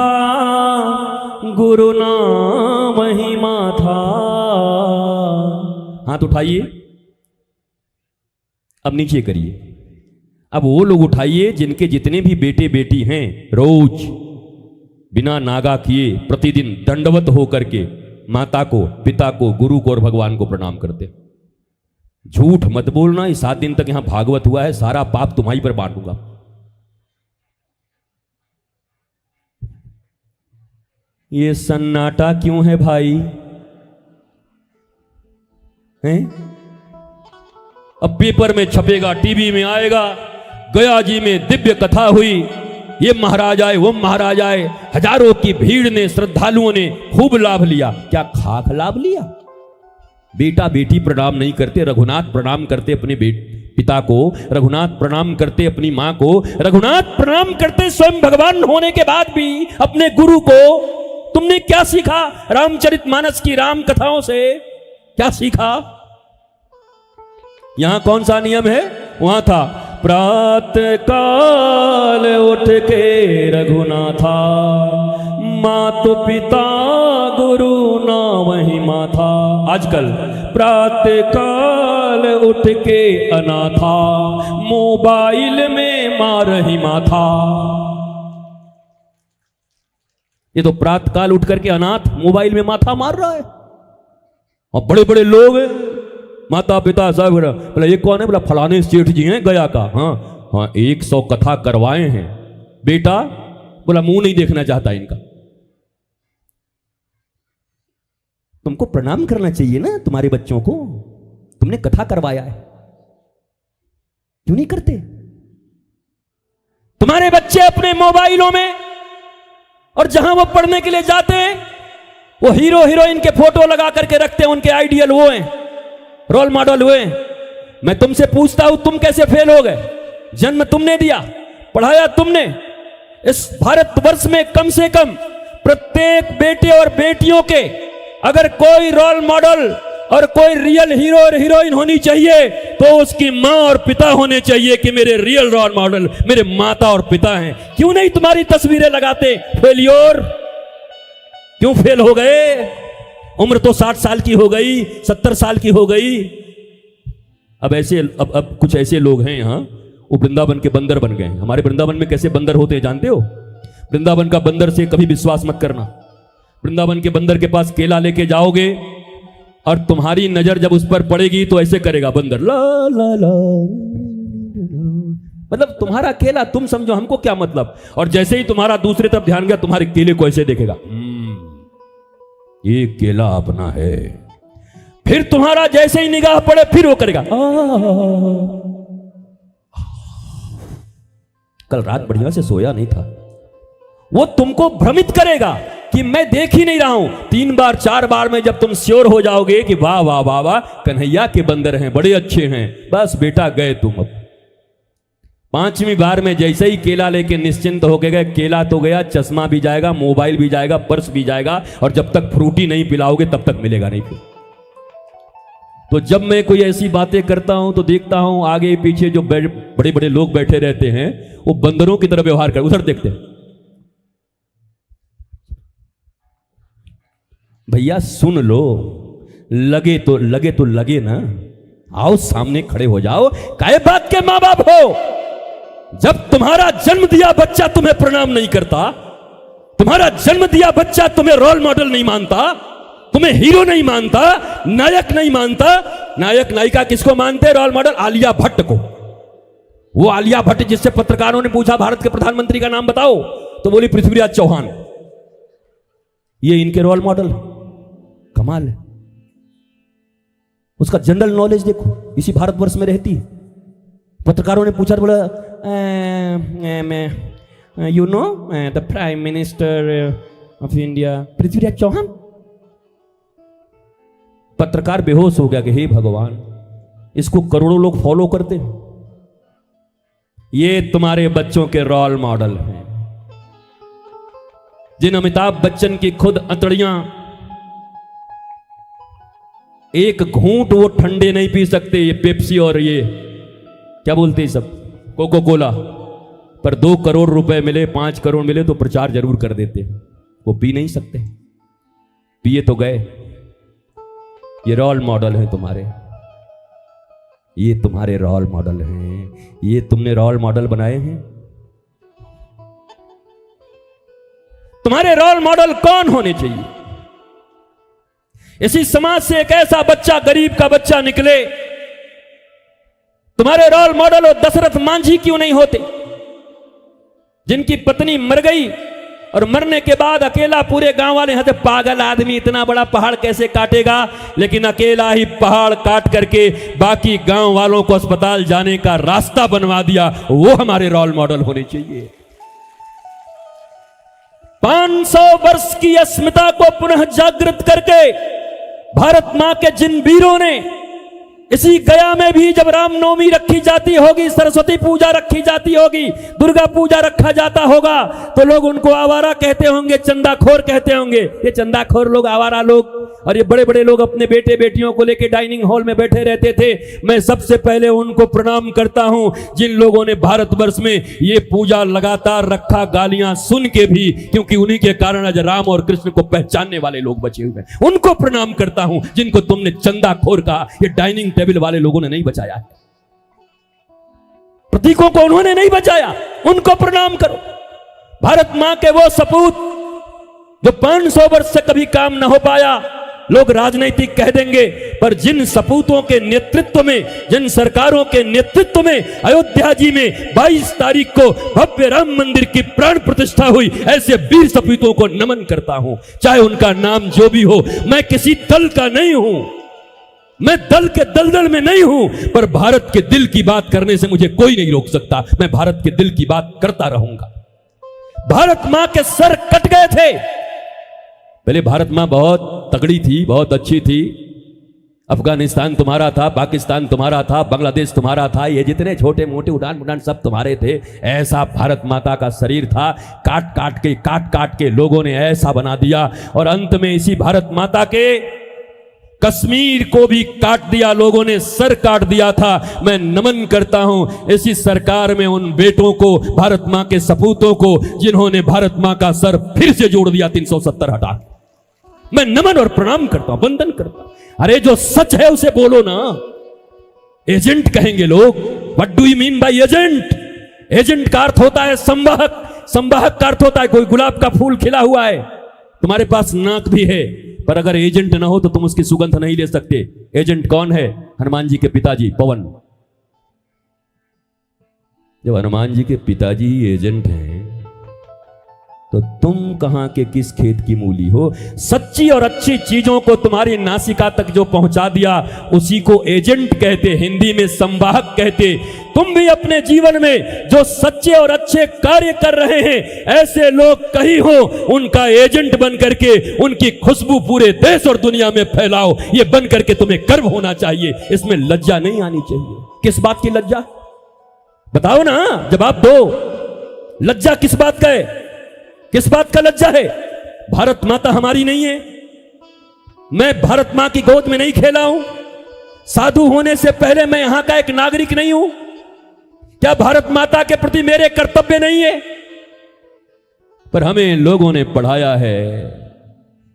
गुरु नाम ही माथा। हाथ उठाइए, अब नीचे करिए। अब वो लोग उठाइए जिनके जितने भी बेटे बेटी हैं, रोज बिना नागा किए प्रतिदिन दंडवत होकर के माता को, पिता को, गुरु को और भगवान को प्रणाम करते। झूठ मत बोलना। इस 7 दिन तक यहां भागवत हुआ है, सारा पाप तुम्हारी पर बांटूंगा। ये सन्नाटा क्यों है भाई? हैं? अब पेपर में छपेगा, टीवी में आएगा, गया जी में दिव्य कथा हुई, ये महाराज आए, वो महाराज आए, हजारों की भीड़ ने, श्रद्धालुओं ने खूब लाभ लिया। क्या खाक लाभ लिया? बेटा बेटी प्रणाम नहीं करते, रघुनाथ प्रणाम करते अपने पिता को, रघुनाथ प्रणाम करते अपनी मां को, रघुनाथ प्रणाम करते स्वयं भगवान होने के बाद भी अपने गुरु को। तुमने क्या सीखा रामचरितमानस की राम कथाओं से? क्या सीखा? यहां कौन सा नियम है? वहां था प्रातः काल उठ के रघुनाथा, मात पिता गुरु ना वही माथा। आजकल प्रातः काल उठ के अनाथा, मोबाइल में मार ही माथा। ये तो प्रातः काल उठ करके अनाथ मोबाइल में माथा मार रहा है। और बड़े बड़े लोग हैं, माता पिता सब। बोला ये कौन है? बोला फलाने सेठ जी हैं गया का। हाँ हाँ 100 कथा करवाए हैं बेटा। बोला मुंह नहीं देखना चाहता इनका। तुमको प्रणाम करना चाहिए ना तुम्हारे बच्चों को, तुमने कथा करवाया है, क्यों नहीं करते? तुम्हारे बच्चे अपने मोबाइलों में और जहां वो पढ़ने के लिए जाते हैं वो हीरो हीरोइन के फोटो लगा करके रखते हैं। उनके आइडियल वो हैं, रोल मॉडल हुए। मैं तुमसे पूछता हूं तुम कैसे फेल हो गए? जन्म तुमने दिया, पढ़ाया तुमने। इस भारतवर्ष में कम से कम प्रत्येक बेटे और बेटियों के अगर कोई रोल मॉडल और कोई रियल हीरो और हीरोइन होनी चाहिए तो उसकी मां और पिता होने चाहिए कि मेरे रियल रोल मॉडल मेरे माता और पिता हैं। क्यों नहीं तुम्हारी तस्वीरें लगाते? फेलियोर, क्यों फेल हो गए? उम्र तो 60 साल की हो गई, 70 साल की हो गई। अब कुछ ऐसे लोग हैं यहां, वो वृंदावन के बंदर बन गए हैं। हमारे वृंदावन में कैसे बंदर होते हैं जानते हो? वृंदावन का बंदर से कभी विश्वास मत करना। वृंदावन के बंदर के पास केला लेके जाओगे और तुम्हारी नजर जब उस पर पड़ेगी तो ऐसे करेगा बंदर, ला ला ला। मतलब तुम्हारा केला तुम समझो, हमको क्या मतलब। और जैसे ही तुम्हारा दूसरी तरफ ध्यान गया तुम्हारे केले को ऐसे देखेगा, ये केला अपना है। फिर तुम्हारा जैसे ही निगाह पड़े फिर वो करेगा, कल रात बढ़िया से सोया नहीं था। वो तुमको भ्रमित करेगा कि मैं देख ही नहीं रहा हूं। 3 बार 4 बार में जब तुम श्योर हो जाओगे कि वाह वाह वाह वाह कन्हैया के बंदर हैं, बड़े अच्छे हैं, बस बेटा गए तुम। अब 5वीं बार में जैसे ही केला लेके निश्चिंत होके गए, केला तो गया, चश्मा भी जाएगा, मोबाइल भी जाएगा, पर्स भी जाएगा, और जब तक फ्रूटी नहीं पिलाओगे तब तक मिलेगा नहीं फिर। तो जब मैं कोई ऐसी बातें करता हूं तो देखता हूं आगे पीछे जो बड़े बड़े लोग बैठे रहते हैं वो बंदरों की तरह व्यवहार कर, उधर देखते हैं। भैया सुन लो, लगे तो लगे ना, आओ सामने खड़े हो जाओ। काय बात के मां बाप हो? जब तुम्हारा जन्म दिया बच्चा तुम्हें प्रणाम नहीं करता, तुम्हारा जन्म दिया बच्चा तुम्हें रोल मॉडल नहीं मानता, तुम्हें हीरो नहीं मानता, नायक नहीं मानता। नायक नायिका किसको मानते? रोल मॉडल आलिया भट्ट को। वो आलिया भट्ट जिससे पत्रकारों ने पूछा भारत के प्रधानमंत्री का नाम बताओ तो बोली पृथ्वीराज चौहान। ये इनके रोल मॉडल। कमाल है। उसका जनरल नॉलेज देखो, इसी भारतवर्ष में रहती है। पत्रकारों ने पूछा तो बोला you know the prime minister of India Prithviraj Chauhan. पत्रकार बेहोश हो गया कि हे भगवान, इसको करोड़ों लोग फॉलो करते हैं। ये तुम्हारे बच्चों के रोल मॉडल हैं, जिन अमिताभ बच्चन की खुद अंतड़ियां एक घूंट वो ठंडे नहीं पी सकते, ये पेप्सी और ये क्या बोलते हैं सब, कोको कोला, पर 2 करोड़ रुपए मिले, 5 करोड़ मिले तो प्रचार जरूर कर देते। वो पी नहीं सकते, पिए तो गए। ये रोल मॉडल हैं तुम्हारे, ये तुम्हारे रोल मॉडल हैं। ये तुमने रोल मॉडल बनाए हैं। तुम्हारे रोल मॉडल कौन होने चाहिए? इसी समाज से एक ऐसा बच्चा, गरीब का बच्चा निकले। तुम्हारे रोल मॉडल और दशरथ मांझी क्यों नहीं होते, जिनकी पत्नी मर गई और मरने के बाद अकेला पूरे गांव वाले हंसे, पागल आदमी इतना बड़ा पहाड़ कैसे काटेगा, लेकिन अकेला ही पहाड़ काट करके बाकी गांव वालों को अस्पताल जाने का रास्ता बनवा दिया। वो हमारे रोल मॉडल होने चाहिए। 500 वर्ष की अस्मिता को पुनः जागृत करके भारत मां के जिन वीरों ने, इसी गया में भी जब रामनवमी रखी जाती होगी, सरस्वती पूजा रखी जाती होगी, दुर्गा पूजा रखा जाता होगा, तो लोग उनको आवारा कहते होंगे, चंदाखोर कहते होंगे। ये चंदाखोर लोग, आवारा लोग, और ये बड़े बड़े लोग अपने बेटे बेटियों को लेकर डाइनिंग हॉल में बैठे रहते थे। मैं सबसे पहले उनको प्रणाम करता हूं जिन लोगों ने भारतवर्ष में ये पूजा लगातार रखा, गालियां सुन के भी, क्योंकि उन्हीं के कारण आज राम और कृष्ण को पहचानने वाले लोग बचे हुए हैं। उनको प्रणाम करता हूं जिनको तुमने चंदाखोर कहा, ये डाइनिंग टेबल वाले लोगों ने नहीं बचाया, प्रतीकों को उन्होंने नहीं बचाया, उनको प्रणाम करो। भारत मां के वो सपूत जो 500 वर्ष से कभी काम न हो पाया, लोग राजनीतिक कह देंगे, पर जिन सपूतों के नेतृत्व में, जिन सरकारों के नेतृत्व में अयोध्या जी में 22 तारीख को भव्य राम मंदिर की प्राण प्रतिष्ठा हुई, ऐसे वीर सपूतों को नमन करता हूं, चाहे उनका नाम जो भी हो। मैं किसी दल का नहीं हूं, मैं दल के दलदल में नहीं हूं, पर भारत के दिल की बात करने से मुझे कोई नहीं रोक सकता। मैं भारत के दिल की बात करता रहूंगा। भारत मां के सर कट गए थे। पहले भारत मां बहुत तगड़ी थी, बहुत अच्छी थी। अफगानिस्तान तुम्हारा था, पाकिस्तान तुम्हारा था, बांग्लादेश तुम्हारा था, ये जितने छोटे मोटे उड़ान उड़ान सब तुम्हारे थे। ऐसा भारत माता का शरीर था, काट काट के लोगों ने ऐसा बना दिया, और अंत में इसी भारत माता के कश्मीर को भी काट दिया लोगों ने, सर काट दिया था। मैं नमन करता हूं इसी सरकार में उन बेटों को, भारत मां के सपूतों को, जिन्होंने भारत मां का सर फिर से जोड़ दिया 370 हटा। मैं नमन और प्रणाम करता हूं, वंदन करता हूं। अरे जो सच है उसे बोलो ना। एजेंट कहेंगे लोग, what do you mean by agent? Agent का अर्थ होता है संवाहक, संवाहक का अर्थ होता है कोई गुलाब का फूल खिला हुआ है, तुम्हारे पास नाक भी है, पर अगर एजेंट ना हो तो तुम उसकी सुगंध नहीं ले सकते। एजेंट कौन है? हनुमान जी के पिताजी पवन। जब हनुमान जी के पिताजी एजेंट हैं तो तुम कहां के किस खेत की मूली हो? सच्ची और अच्छी चीजों को तुम्हारी नासिका तक जो पहुंचा दिया उसी को एजेंट कहते, हिंदी में संवाहक कहते। तुम भी अपने जीवन में जो सच्चे और अच्छे कार्य कर रहे हैं, ऐसे लोग कहीं हो, उनका एजेंट बन करके उनकी खुशबू पूरे देश और दुनिया में फैलाओ। ये बन करके तुम्हें गर्व होना चाहिए, इसमें लज्जा नहीं आनी चाहिए। किस बात की लज्जा? बताओ ना, जवाब दो। लज्जा किस बात का है? किस बात का लज्जा है? भारत माता हमारी नहीं है? मैं भारत मां की गोद में नहीं खेला हूं? साधु होने से पहले मैं यहां का एक नागरिक नहीं हूं? क्या भारत माता के प्रति मेरे कर्तव्य नहीं है? पर हमें लोगों ने पढ़ाया है,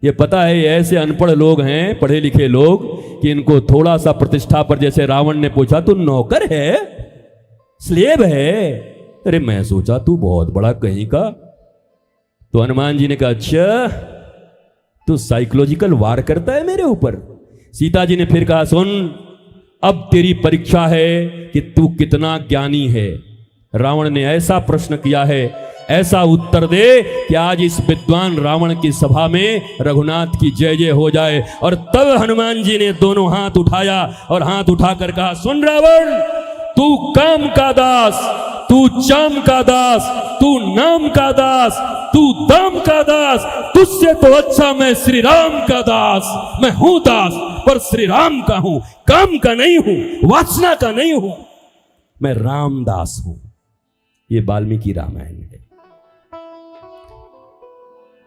ये पता है ऐसे अनपढ़ लोग हैं, पढ़े लिखे लोग, कि इनको थोड़ा सा प्रतिष्ठा पर, जैसे रावण ने पूछा तू नौकर है, स्लेव है? अरे मैं सोचा तू बहुत बड़ा कहीं का। तो हनुमान जी ने कहा अच्छा तू साइकोलॉजिकल वार करता है मेरे ऊपर। सीता जी ने फिर कहा सुन, अब तेरी परीक्षा है कि तू कितना ज्ञानी है। रावण ने ऐसा प्रश्न किया है, ऐसा उत्तर दे कि आज इस विद्वान रावण की सभा में रघुनाथ की जय जय हो जाए। और तब हनुमान जी ने दोनों हाथ उठाया और हाथ उठाकर कहा सुन रावण, तू काम का दास, तू चाम का दास, तू नाम का दास, तू दाम का दास, तुझसे तो अच्छा मैं श्री राम का दास। मैं हूं दास, पर श्री राम का हूं, काम का नहीं हूं, वासना का नहीं हूं, मैं रामदास हूं। ये वाल्मीकि रामायण है।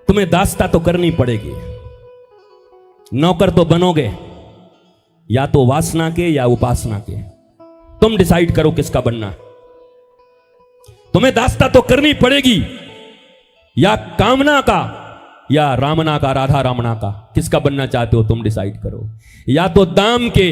तुम्हें दासता तो करनी पड़ेगी, नौकर तो बनोगे, या तो वासना के या उपासना के। तुम डिसाइड करो किसका बनना। तुम्हें दासता तो करनी पड़ेगी, या कामना का या रामना का, राधा रामना का। किसका बनना चाहते हो तुम डिसाइड करो। या तो दाम के,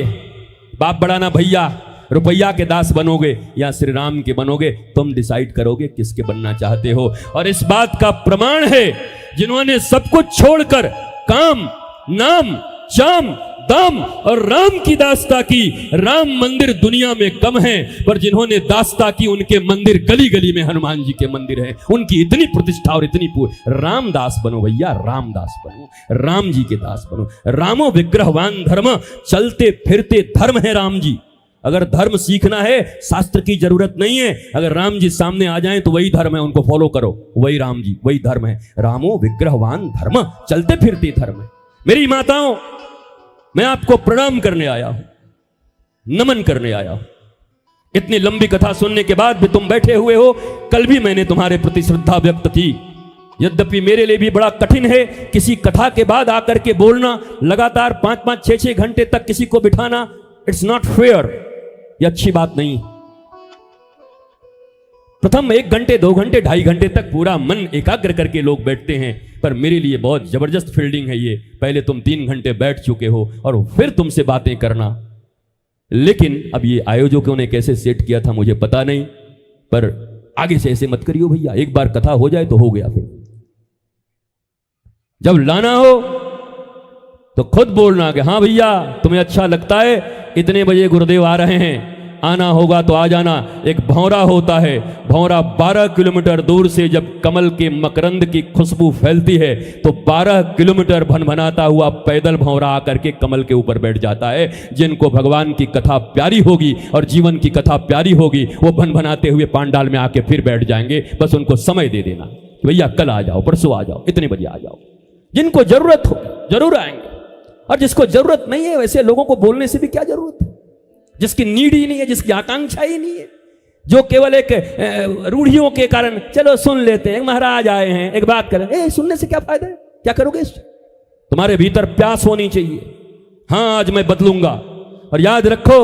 बाप बड़ाना भैया, रुपया के दास बनोगे, या श्री राम के बनोगे। तुम डिसाइड करोगे किसके बनना चाहते हो। और इस बात का प्रमाण है जिन्होंने सब कुछ छोड़कर काम, नाम, चाम, दाम और राम की दास्ता की। राम मंदिर दुनिया में कम है, पर जिन्होंने दास्ता की उनके मंदिर गली गली में हनुमान जी के मंदिर हैं। उनकी इतनी प्रतिष्ठा और इतनी रामदास बनो भैया, रामदास बनो, राम जी के दास बनो। रामो विग्रहवान धर्म, चलते फिरते धर्म है राम जी। अगर धर्म सीखना है शास्त्र की जरूरत नहीं है, अगर राम जी सामने आ जाएं तो वही धर्म है, उनको फॉलो करो, वही राम जी, वही धर्म है। रामो विग्रहवान धर्म, चलते फिरते धर्म है। मेरी माताओं, मैं आपको प्रणाम करने आया हूं, नमन करने आया हूं। इतनी लंबी कथा सुनने के बाद भी तुम बैठे हुए हो। कल भी मैंने तुम्हारे प्रति श्रद्धा व्यक्त की, यद्यपि मेरे लिए भी बड़ा कठिन है किसी कथा के बाद आकर के बोलना, लगातार 5-5, 6-6 घंटे तक किसी को बिठाना, इट्स नॉट फेयर, यह अच्छी बात नहीं। प्रथम 1 घंटे, 2 घंटे, 2.5 घंटे तक पूरा मन एकाग्र करके लोग बैठते हैं, पर मेरे लिए बहुत जबरदस्त फील्डिंग है ये। पहले तुम 3 घंटे बैठ चुके हो और फिर तुमसे बातें करना। लेकिन अब ये आयोजकों ने कैसे सेट किया था मुझे पता नहीं, पर आगे से ऐसे मत करियो भैया, एक बार कथा हो जाए तो हो गया। फिर जब लाना हो तो खुद बोलना कि हाँ भैया तुम्हें अच्छा लगता है, इतने बजे गुरुदेव आ रहे हैं, आना होगा तो आ जाना। एक भौरा होता है, भौरा 12 किलोमीटर दूर से जब कमल के मकरंद की खुशबू फैलती है तो 12 किलोमीटर भनभनाता हुआ पैदल भौरा आकर के कमल के ऊपर बैठ जाता है। जिनको भगवान की कथा प्यारी होगी और जीवन की कथा प्यारी होगी वो भनभनाते हुए पांडाल में आके फिर बैठ जाएंगे। बस उनको समय दे देना, भैया कल आ जाओ, परसों आ जाओ, इतने बजे आ जाओ। जिनको जरूरत हो जरूर आएंगे, और जिसको जरूरत नहीं है वैसे लोगों को बोलने से भी क्या जरूरत है। जिसकी नीड ही नहीं है, जिसकी आकांक्षा ही नहीं है, जो केवल एक रूढ़ियों के कारण चलो सुन लेते हैं, महाराज आए हैं एक बात करें, सुनने से क्या फायदा है, क्या करोगे इससे? तुम्हारे भीतर प्यास होनी चाहिए, हाँ आज मैं बदलूंगा। और याद रखो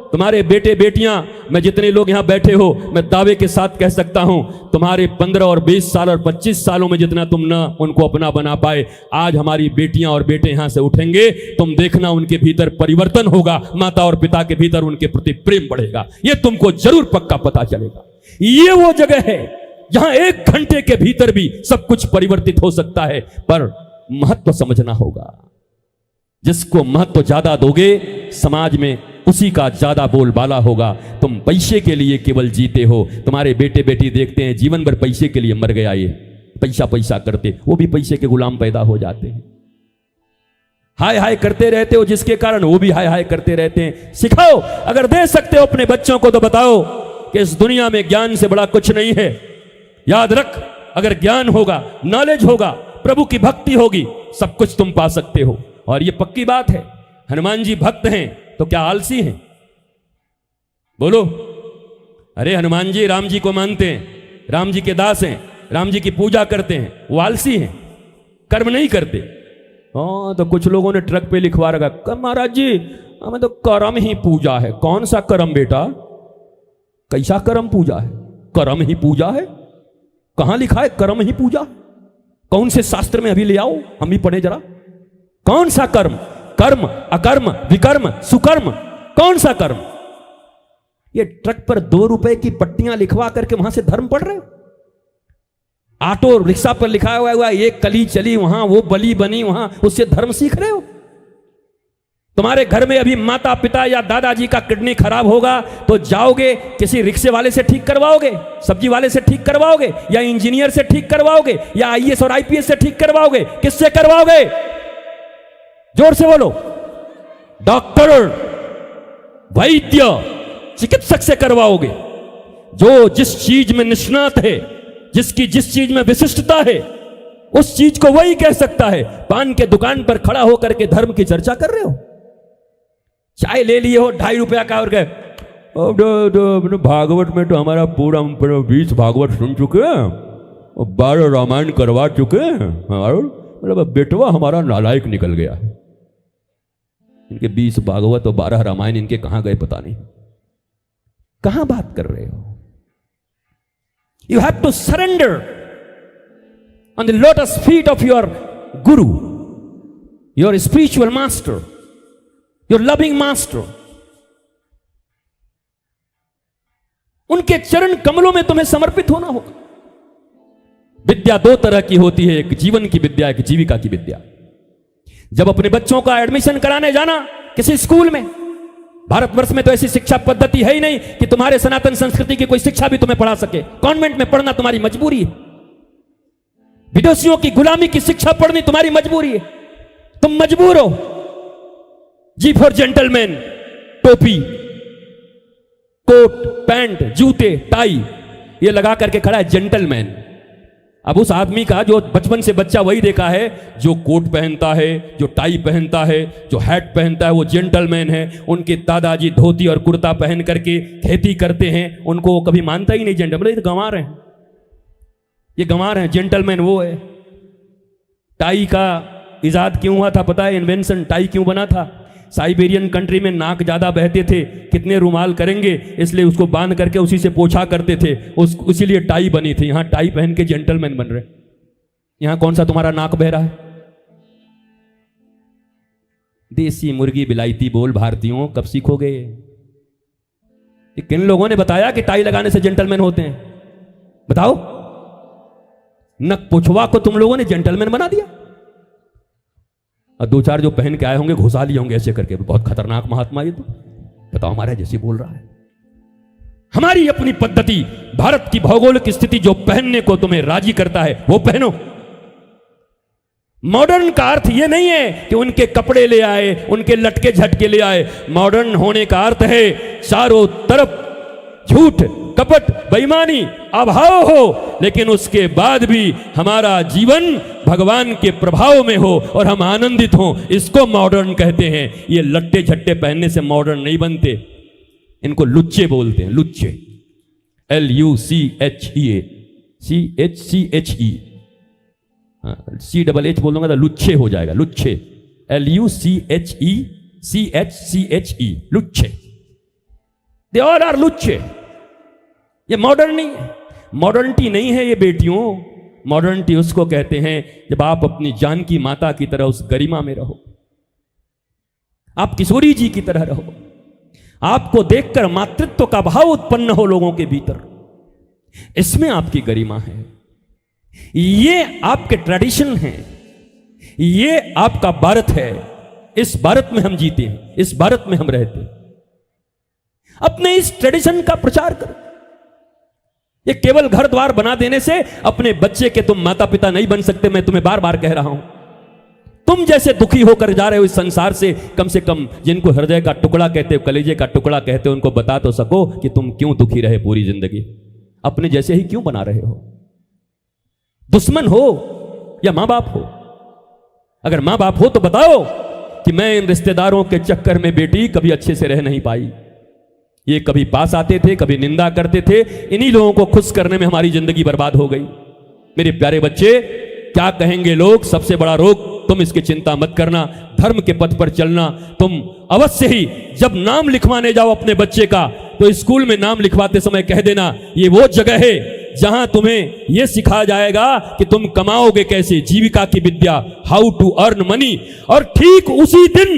तुम्हारे बेटे बेटियां, मैं जितने लोग यहां बैठे हो, मैं दावे के साथ कह सकता हूं तुम्हारे 15 और 20 साल और 25 सालों में जितना तुम ना उनको अपना बना पाए, आज हमारी बेटियां और बेटे यहां से उठेंगे, तुम देखना उनके भीतर परिवर्तन होगा, माता और पिता के भीतर उनके प्रति प्रेम बढ़ेगा, ये तुमको जरूर पक्का पता चलेगा। ये वो जगह है जहां 1 घंटे के भीतर भी सब कुछ परिवर्तित हो सकता है, पर महत्व समझना होगा। जिसको महत्व ज्यादा दोगे समाज में उसी का ज्यादा बोलबाला होगा। तुम पैसे के लिए केवल जीते हो, तुम्हारे बेटे बेटी देखते हैं जीवन भर पैसे के लिए मर गया, ये पैसा पैसा करते, वो भी पैसे के गुलाम पैदा हो जाते हैं। हाय हाय करते रहते हो जिसके कारण वो भी हाय हाय करते रहते हैं। सिखाओ, अगर दे सकते हो अपने बच्चों को तो बताओ कि इस दुनिया में ज्ञान से बड़ा कुछ नहीं है। याद रख, अगर ज्ञान होगा, नॉलेज होगा, प्रभु की भक्ति होगी, सब कुछ तुम पा सकते हो। और ये पक्की बात है, हनुमान जी भक्त हैं तो क्या आलसी हैं? बोलो। अरे हनुमान जी राम जी को मानते हैं, राम जी के दास हैं, राम जी की पूजा करते हैं, वो आलसी हैं, कर्म नहीं करते। हाँ तो कुछ लोगों ने ट्रक पे लिखवा रखा, महाराज जी हमें तो कर्म ही पूजा है। कौन सा कर्म बेटा, कैसा कर्म पूजा है? कर्म ही पूजा है? कहां लिखा है कर्म ही पूजा? कौन से शास्त्र में? अभी ले आओ, हम भी पढ़े जरा। कौन सा कर्म? कर्म, अकर्म, विकर्म, सुकर्म, कौन सा कर्म? ये ट्रक पर 2 रुपए की पट्टियां लिखवा करके वहां से धर्म पढ़ रहे हो? ऑटो रिक्शा पर लिखा हुआ ये कली चली वहां, वो बली बनी वहां, उससे धर्म सीख रहे हो? तुम्हारे घर में अभी माता पिता या दादाजी का किडनी खराब होगा तो जाओगे किसी रिक्शे वाले से ठीक करवाओगे, सब्जी वाले से ठीक करवाओगे, या इंजीनियर से ठीक करवाओगे, या आईएएस और आईपीएस से ठीक करवाओगे? किससे करवाओगे? जोर से बोलो। डॉक्टर, वैद्य, चिकित्सक से करवाओगे, जो जिस चीज में निष्णात है, जिसकी जिस चीज में विशिष्टता है, उस चीज को वही कह सकता है। पान के दुकान पर खड़ा होकर के धर्म की चर्चा कर रहे हो? चाय ले लिए हो 2.5 रुपया का और गए भागवत में तो हमारा पूरा 20 भागवत सुन चुके हैं और 12 रामायण करवा चुके हैं, मतलब बेटवा हमारा नालायक निकल गया है। इनके 20 भागवत और 12 रामायण इनके कहां गए पता नहीं। कहां बात कर रहे हो? You have to surrender on the lotus feet of your guru, your spiritual master, your loving master. उनके चरण कमलों में तुम्हें समर्पित होना होगा। विद्या 2 तरह की होती है, एक जीवन की विद्या, एक जीविका की विद्या। जब अपने बच्चों का एडमिशन कराने जाना किसी स्कूल में, भारतवर्ष में तो ऐसी शिक्षा पद्धति है ही नहीं कि तुम्हारे सनातन संस्कृति की कोई शिक्षा भी तुम्हें पढ़ा सके। कॉन्वेंट में पढ़ना तुम्हारी मजबूरी है, विदेशियों की गुलामी की शिक्षा पढ़नी तुम्हारी मजबूरी है। तुम मजबूर हो। जी फॉर जेंटलमैन, टोपी, कोट, पैंट, जूते, टाई, ये लगा करके खड़ा है जेंटलमैन। अब उस आदमी का जो बचपन से बच्चा वही देखा है, जो कोट पहनता है, जो टाई पहनता है, जो हैट पहनता है, वो जेंटलमैन है। उनके दादाजी धोती और कुर्ता पहन करके खेती करते हैं, उनको वो कभी मानता ही नहीं जेंटलमैन, ये तो गंवा रहे हैं। ये गंवार हैं, जेंटलमैन वो है। टाई का इजाद क्यों हुआ था पता है? इन्वेंशन, टाई क्यों बना था? साइबेरियन कंट्री में नाक ज्यादा बहते थे, कितने रुमाल करेंगे, इसलिए उसको बांध करके उसी से पोछा करते थे, उसीलिए टाई बनी थी। यहां टाई पहन के जेंटलमैन बन रहे, यहां कौन सा तुम्हारा नाक बह रहा है? देसी मुर्गी बिलायती बोल भारतीयों, कब सीखोगे? ये किन लोगों ने बताया कि टाई लगाने से जेंटलमैन होते हैं? बताओ। नक पुछवा को तुम लोगों ने जेंटलमैन बना दिया, और दो चार जो पहन के आए होंगे घुसा लिए होंगे ऐसे करके, बहुत खतरनाक महात्मा ये तो। बताओ, हमारे जैसे बोल रहा है। हमारी अपनी पद्धति, भारत की भौगोलिक स्थिति जो पहनने को तुम्हें राजी करता है वो पहनो। मॉडर्न का अर्थ ये नहीं है कि उनके कपड़े ले आए, उनके लटके झटके ले आए। मॉडर्न होने का अर्थ है चारों तरफ झूठ, कपट, बेईमानी, अभाव हो, लेकिन उसके बाद भी हमारा जीवन भगवान के प्रभाव में हो और हम आनंदित हों। इसको मॉडर्न कहते हैं। ये लट्टे झट्टे पहनने से मॉडर्न नहीं बनते, इनको लुच्चे बोलते हैं। लुच्चे, LUCHE, CHCHE, CHH बोल दूंगा तो लुच्छे हो जाएगा। लुच्छे, LUCHE, लुच्छे। दे ऑल आर लुच्छे। ये मॉडर्न नहीं है, मॉडर्निटी नहीं है ये बेटियों। मॉडर्निटी उसको कहते हैं जब आप अपनी जान की माता की तरह उस गरिमा में रहो, आप किशोरी जी की तरह रहो, आपको देखकर मातृत्व का भाव उत्पन्न हो लोगों के भीतर। इसमें आपकी गरिमा है, ये आपके ट्रेडिशन है, ये आपका भारत है। इस भारत में हम जीते हैं, इस भारत में हम रहते हैं। अपने इस ट्रेडिशन का प्रचार करो। ये केवल घर द्वार बना देने से अपने बच्चे के तुम माता पिता नहीं बन सकते। मैं तुम्हें बार बार कह रहा हूं, तुम जैसे दुखी होकर जा रहे हो इस संसार से कम जिनको हृदय का टुकड़ा कहते हो, कलेजे का टुकड़ा कहते हो, उनको बता तो सको कि तुम क्यों दुखी रहे पूरी जिंदगी। अपने जैसे ही क्यों बना रहे हो? दुश्मन हो या मां बाप हो? अगर मां बाप हो तो बताओ कि मैं इन रिश्तेदारों के चक्कर में बेटी कभी अच्छे से रह नहीं पाई। ये कभी पास आते थे, कभी निंदा करते थे, इन्हीं लोगों को खुश करने में हमारी जिंदगी बर्बाद हो गई। मेरे प्यारे बच्चे, क्या कहेंगे लोग, सबसे बड़ा रोग, तुम इसकी चिंता मत करना। धर्म के पथ पर चलना। तुम अवश्य ही जब नाम लिखवाने जाओ अपने बच्चे का, तो स्कूल में नाम लिखवाते समय कह देना ये वो जगह है जहां तुम्हें यह सिखाया जाएगा कि तुम कमाओगे कैसे, जीविका की विद्या, हाउ टू अर्न मनी। और ठीक उसी दिन,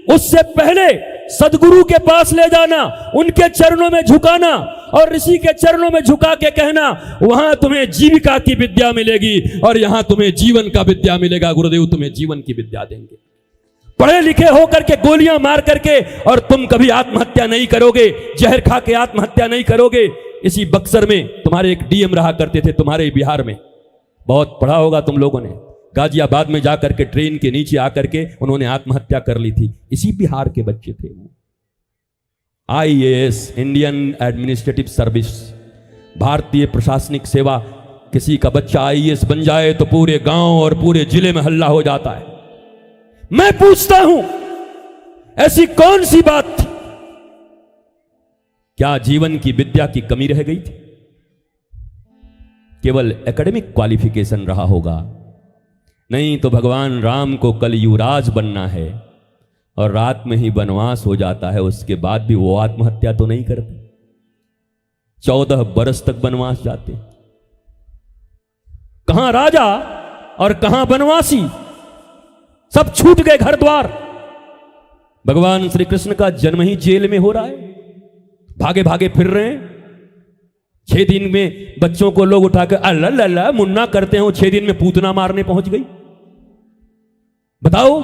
उससे पहले सदगुरु के पास ले जाना, उनके चरणों में झुकाना और ऋषि के चरणों में झुका के कहना वहां तुम्हें जीविका की विद्या मिलेगी और यहां तुम्हें जीवन का विद्या मिलेगा। गुरुदेव तुम्हें जीवन की विद्या देंगे। पढ़े लिखे होकर के गोलियां मार करके और तुम कभी आत्महत्या नहीं करोगे, जहर खा के आत्महत्या नहीं करोगे। इसी बक्सर में तुम्हारे एक डीएम रहा करते थे, तुम्हारे बिहार में, बहुत पढ़ा होगा तुम लोगों ने। गाजियाबाद में जाकर के ट्रेन के नीचे आकर के उन्होंने आत्महत्या कर ली थी। इसी बिहार के बच्चे थे वो। IAS, इंडियन एडमिनिस्ट्रेटिव सर्विस, भारतीय प्रशासनिक सेवा। किसी का बच्चा IAS बन जाए तो पूरे गांव और पूरे जिले में हल्ला हो जाता है। मैं पूछता हूं, ऐसी कौन सी बात थी? क्या जीवन की विद्या की कमी रह गई थी? केवल एकेडमिक क्वालिफिकेशन रहा होगा? नहीं तो भगवान राम को कल युवराज बनना है और रात में ही वनवास हो जाता है, उसके बाद भी वो आत्महत्या तो नहीं करते। 14 बरस तक वनवास जाते। कहां राजा और कहां वनवासी, सब छूट गए घर द्वार। भगवान श्री कृष्ण का जन्म ही जेल में हो रहा है, भागे भागे फिर रहे हैं। 6 दिन में बच्चों को लोग उठाकर अल्लाह मुन्ना करते हैं, 6 दिन में पूतना मारने पहुंच गई। बताओ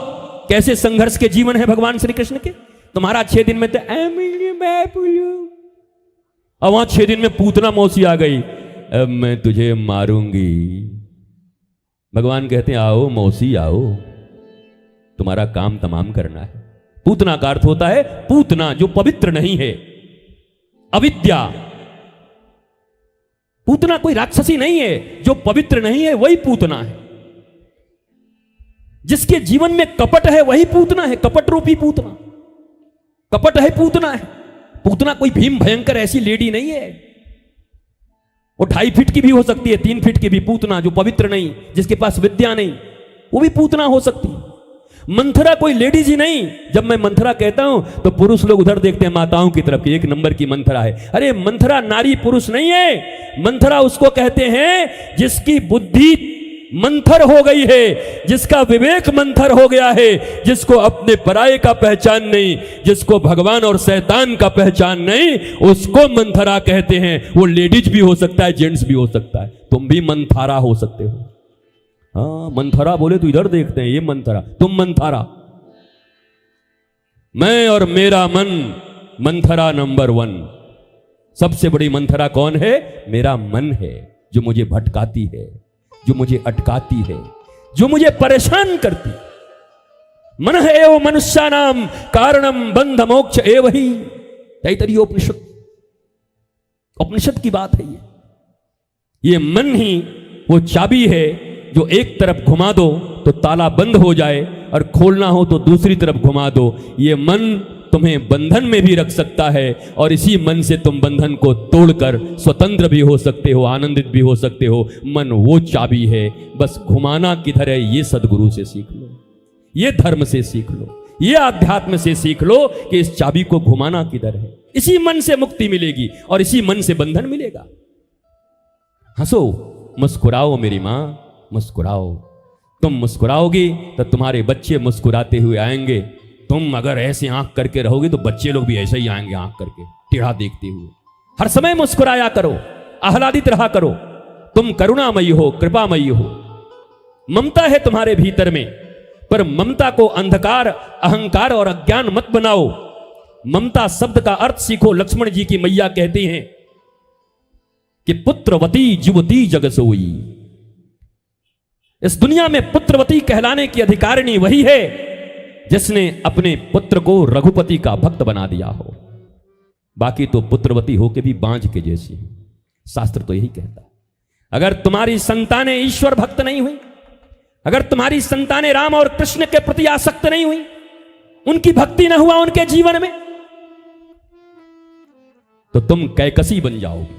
कैसे संघर्ष के जीवन है भगवान श्री कृष्ण के। तुम्हारा 6 दिन में तो और वहां 6 दिन में पूतना मौसी आ गई, अब मैं तुझे मारूंगी। भगवान कहते हैं आओ मौसी आओ, तुम्हारा काम तमाम करना है। पूतना का अर्थ होता है पूतना जो पवित्र नहीं है, अविद्या। पूतना कोई राक्षसी नहीं है, जो पवित्र नहीं है वही पूतना है। जिसके जीवन में कपट है वही पूतना है, कपट रूपी पूतना। कपट है पूतना है। पूतना कोई भीम भयंकर ऐसी लेडी नहीं है। वो 2.5 फीट की भी हो सकती है, 3 फीट की भी पूतना, जो पवित्र नहीं, जिसके पास विद्या नहीं, वो भी पूतना हो सकती है। मंथरा कोई लेडीज ही नहीं। जब मैं मंथरा कहता हूं तो पुरुष लोग उधर देखते हैं माताओं की तरफ कि 1 नंबर की मंथरा है। अरे मंथरा नारी पुरुष नहीं है। मंथरा उसको कहते हैं जिसकी बुद्धि मंथर हो गई है, जिसका विवेक मंथर हो गया है, जिसको अपने पराये का पहचान नहीं, जिसको भगवान और शैतान का पहचान नहीं, उसको मंथरा कहते हैं। वो लेडीज भी हो सकता है, जेंट्स भी हो सकता है। तुम भी मंथारा हो सकते हो। हाँ, मंथरा बोले तो इधर देखते हैं, ये मंथरा, तुम मंथरा। मैं और मेरा मन मंथरा नंबर 1। सबसे बड़ी मंथरा कौन है? मेरा मन है, जो मुझे भटकाती है, जो मुझे अटकाती है, जो मुझे परेशान करती। मन है एव मनुष्यानाम कारणम बंध मोक्ष एव ही। तैतरीय उपनिषद की बात है। ये मन ही वो चाबी है जो एक तरफ घुमा दो तो ताला बंद हो जाए, और खोलना हो तो दूसरी तरफ घुमा दो। ये मन तुम्हें बंधन में भी रख सकता है, और इसी मन से तुम बंधन को तोड़कर स्वतंत्र भी हो सकते हो, आनंदित भी हो सकते हो। मन वो चाबी है, बस घुमाना किधर है ये सदगुरु से सीख लो, ये धर्म से सीख लो, ये आध्यात्म से सीख लो कि इस चाबी को घुमाना किधर है। इसी मन से मुक्ति मिलेगी और इसी मन से बंधन मिलेगा। हंसो, मुस्कुराओ मेरी मां, मुस्कुराओ। तुम मुस्कुराओगी तो तुम्हारे बच्चे मुस्कुराते हुए आएंगे। तुम अगर ऐसे आंख करके रहोगे तो बच्चे लोग भी ऐसे ही आएंगे, आंख करके टेढ़ा देखते हुए। हर समय मुस्कुराया करो, आह्लादित रहा करो। तुम करुणामयी हो, कृपामयी हो, ममता है तुम्हारे भीतर में, पर ममता को अंधकार, अहंकार और अज्ञान मत बनाओ। ममता शब्द का अर्थ सीखो। लक्ष्मण जी की मैया कहती हैं कि पुत्रवती जुवती जग सोई। इस दुनिया में पुत्रवती कहलाने की अधिकारिणी वही है जिसने अपने पुत्र को रघुपति का भक्त बना दिया हो। बाकी तो पुत्रवती होके भी बांझ के जैसी है। शास्त्र तो यही कहता है। अगर तुम्हारी संतानें ईश्वर भक्त नहीं हुई, अगर तुम्हारी संतानें राम और कृष्ण के प्रति आसक्त नहीं हुई, उनकी भक्ति न हुआ उनके जीवन में, तो तुम कैकसी बन जाओगे,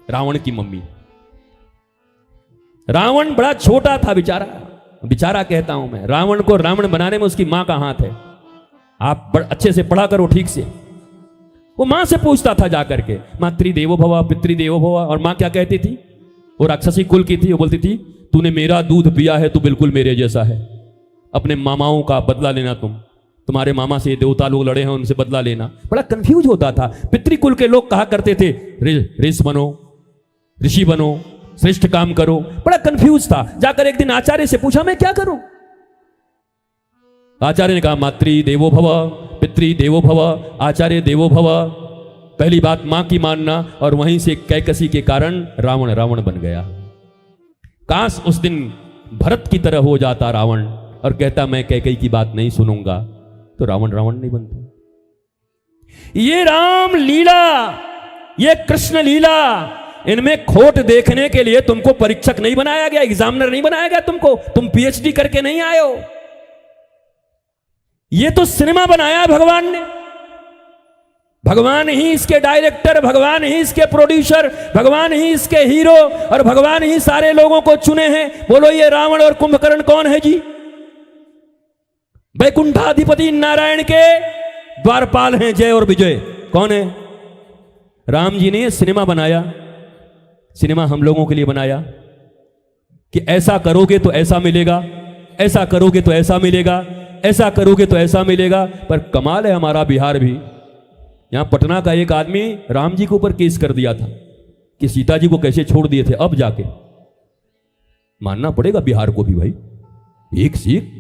रावण की मम्मी। रावण बड़ा छोटा था बेचारा, बेचारा कहता हूं मैं। रावण को रावण बनाने में उसकी मां का हाथ है। आप बड़ा अच्छे से पढ़ा करो ठीक से। वो मां से पूछता था जाकर के, मातृदेवो भव पितृदेवो भव। और मां क्या कहती थी? वो राक्षसी कुल की थी। वो बोलती थी, तूने मेरा दूध पिया है, तू बिल्कुल मेरे जैसा है। अपने मामाओं का बदला लेना तुम। तुम्हारे मामा से देवता लोग लड़े हैं, उनसे बदला लेना। बड़ा कंफ्यूज होता था। पितृकुल के लोग कहा करते थे ऋषि बनो, ऋषि बनो, श्रेष्ठ काम करो। बड़ा कंफ्यूज था। जाकर एक दिन आचार्य से पूछा, मैं क्या करूं? आचार्य ने कहा, मातृ देवो भव पितृ देवो भव आचार्य देवो भव। पहली बात मां की मानना, और वहीं से कैकसी के कारण रावण रावण बन गया। काश उस दिन भरत की तरह हो जाता रावण, और कहता मैं कैकई की बात नहीं सुनूंगा, तो रावण रावण नहीं बनता। ये राम लीला, ये कृष्ण लीला, इनमें खोट देखने के लिए तुमको परीक्षक नहीं बनाया गया, एग्जामिनर नहीं बनाया गया तुमको। तुम पीएचडी करके नहीं आए हो। ये तो सिनेमा बनाया भगवान ने। भगवान ही इसके डायरेक्टर, भगवान ही इसके प्रोड्यूसर, भगवान ही इसके हीरो, और भगवान ही सारे लोगों को चुने हैं। बोलो ये रावण और कुंभकर्ण कौन है जी? वैकुंठाधिपति नारायण के द्वारपाल हैं जय और विजय। कौन है? राम जी ने सिनेमा बनाया। सिनेमा हम लोगों के लिए बनाया कि ऐसा करोगे तो ऐसा मिलेगा, ऐसा करोगे तो ऐसा मिलेगा, ऐसा करोगे तो ऐसा मिलेगा। पर कमाल है हमारा बिहार भी। यहां पटना का एक आदमी राम जी के ऊपर केस कर दिया था कि सीता जी को कैसे छोड़ दिए थे। अब जाके मानना पड़ेगा बिहार को भी भाई, एक से एक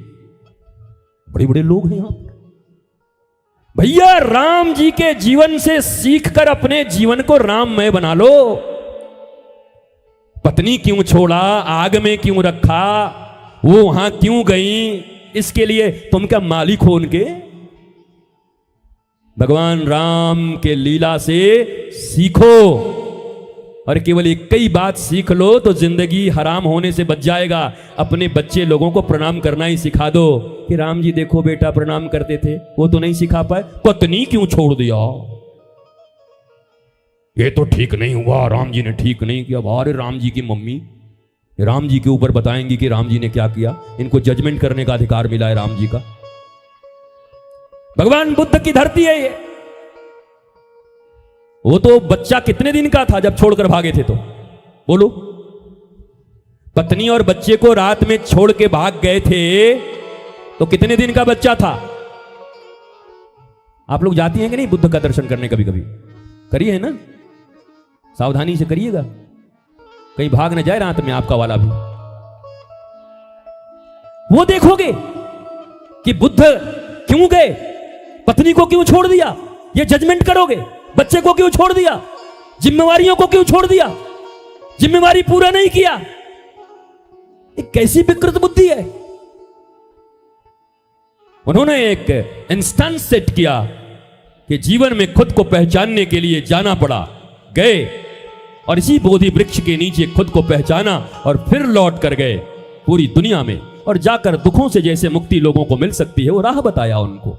बड़े बड़े लोग हैं यहां पर। भैया राम जी के जीवन से सीखकर अपने जीवन को राममय बना लो। पत्नी क्यों छोड़ा, आग में क्यों रखा, वो वहां क्यों गई, इसके लिए तुम क्या मालिक हो उनके? भगवान राम के लीला से सीखो, और केवल एक कई बात सीख लो तो जिंदगी हराम होने से बच जाएगा। अपने बच्चे लोगों को प्रणाम करना ही सिखा दो कि राम जी देखो बेटा प्रणाम करते थे, वो तो नहीं सिखा पाए। पत्नी क्यों छोड़ दिया, ये तो ठीक नहीं हुआ, राम जी ने ठीक नहीं किया। अरे राम जी की मम्मी राम जी के ऊपर बताएंगी कि राम जी ने क्या किया। इनको जजमेंट करने का अधिकार मिला है राम जी का। भगवान बुद्ध की धरती है ये। वो तो बच्चा कितने दिन का था जब छोड़कर भागे थे? तो बोलो, पत्नी और बच्चे को रात में छोड़ के भाग गए थे तो कितने दिन का बच्चा था? आप लोग जाती हैं कि नहीं बुद्ध का दर्शन करने? कभी कभी करिए ना, सावधानी से करिएगा, कहीं भाग न जाए रात में आपका वाला भी। वो देखोगे कि बुद्ध क्यों गए, पत्नी को क्यों छोड़ दिया, ये जजमेंट करोगे। बच्चे को क्यों छोड़ दिया, जिम्मेवारियों को क्यों छोड़ दिया, जिम्मेवारी पूरा नहीं किया। एक कैसी विकृत बुद्धि है। उन्होंने एक इंस्टेंस सेट किया कि जीवन में खुद को पहचानने के लिए जाना पड़ा, गए और इसी बोधि वृक्ष के नीचे खुद को पहचाना और फिर लौट कर गए पूरी दुनिया में, और जाकर दुखों से जैसे मुक्ति लोगों को मिल सकती है वो राह बताया उनको।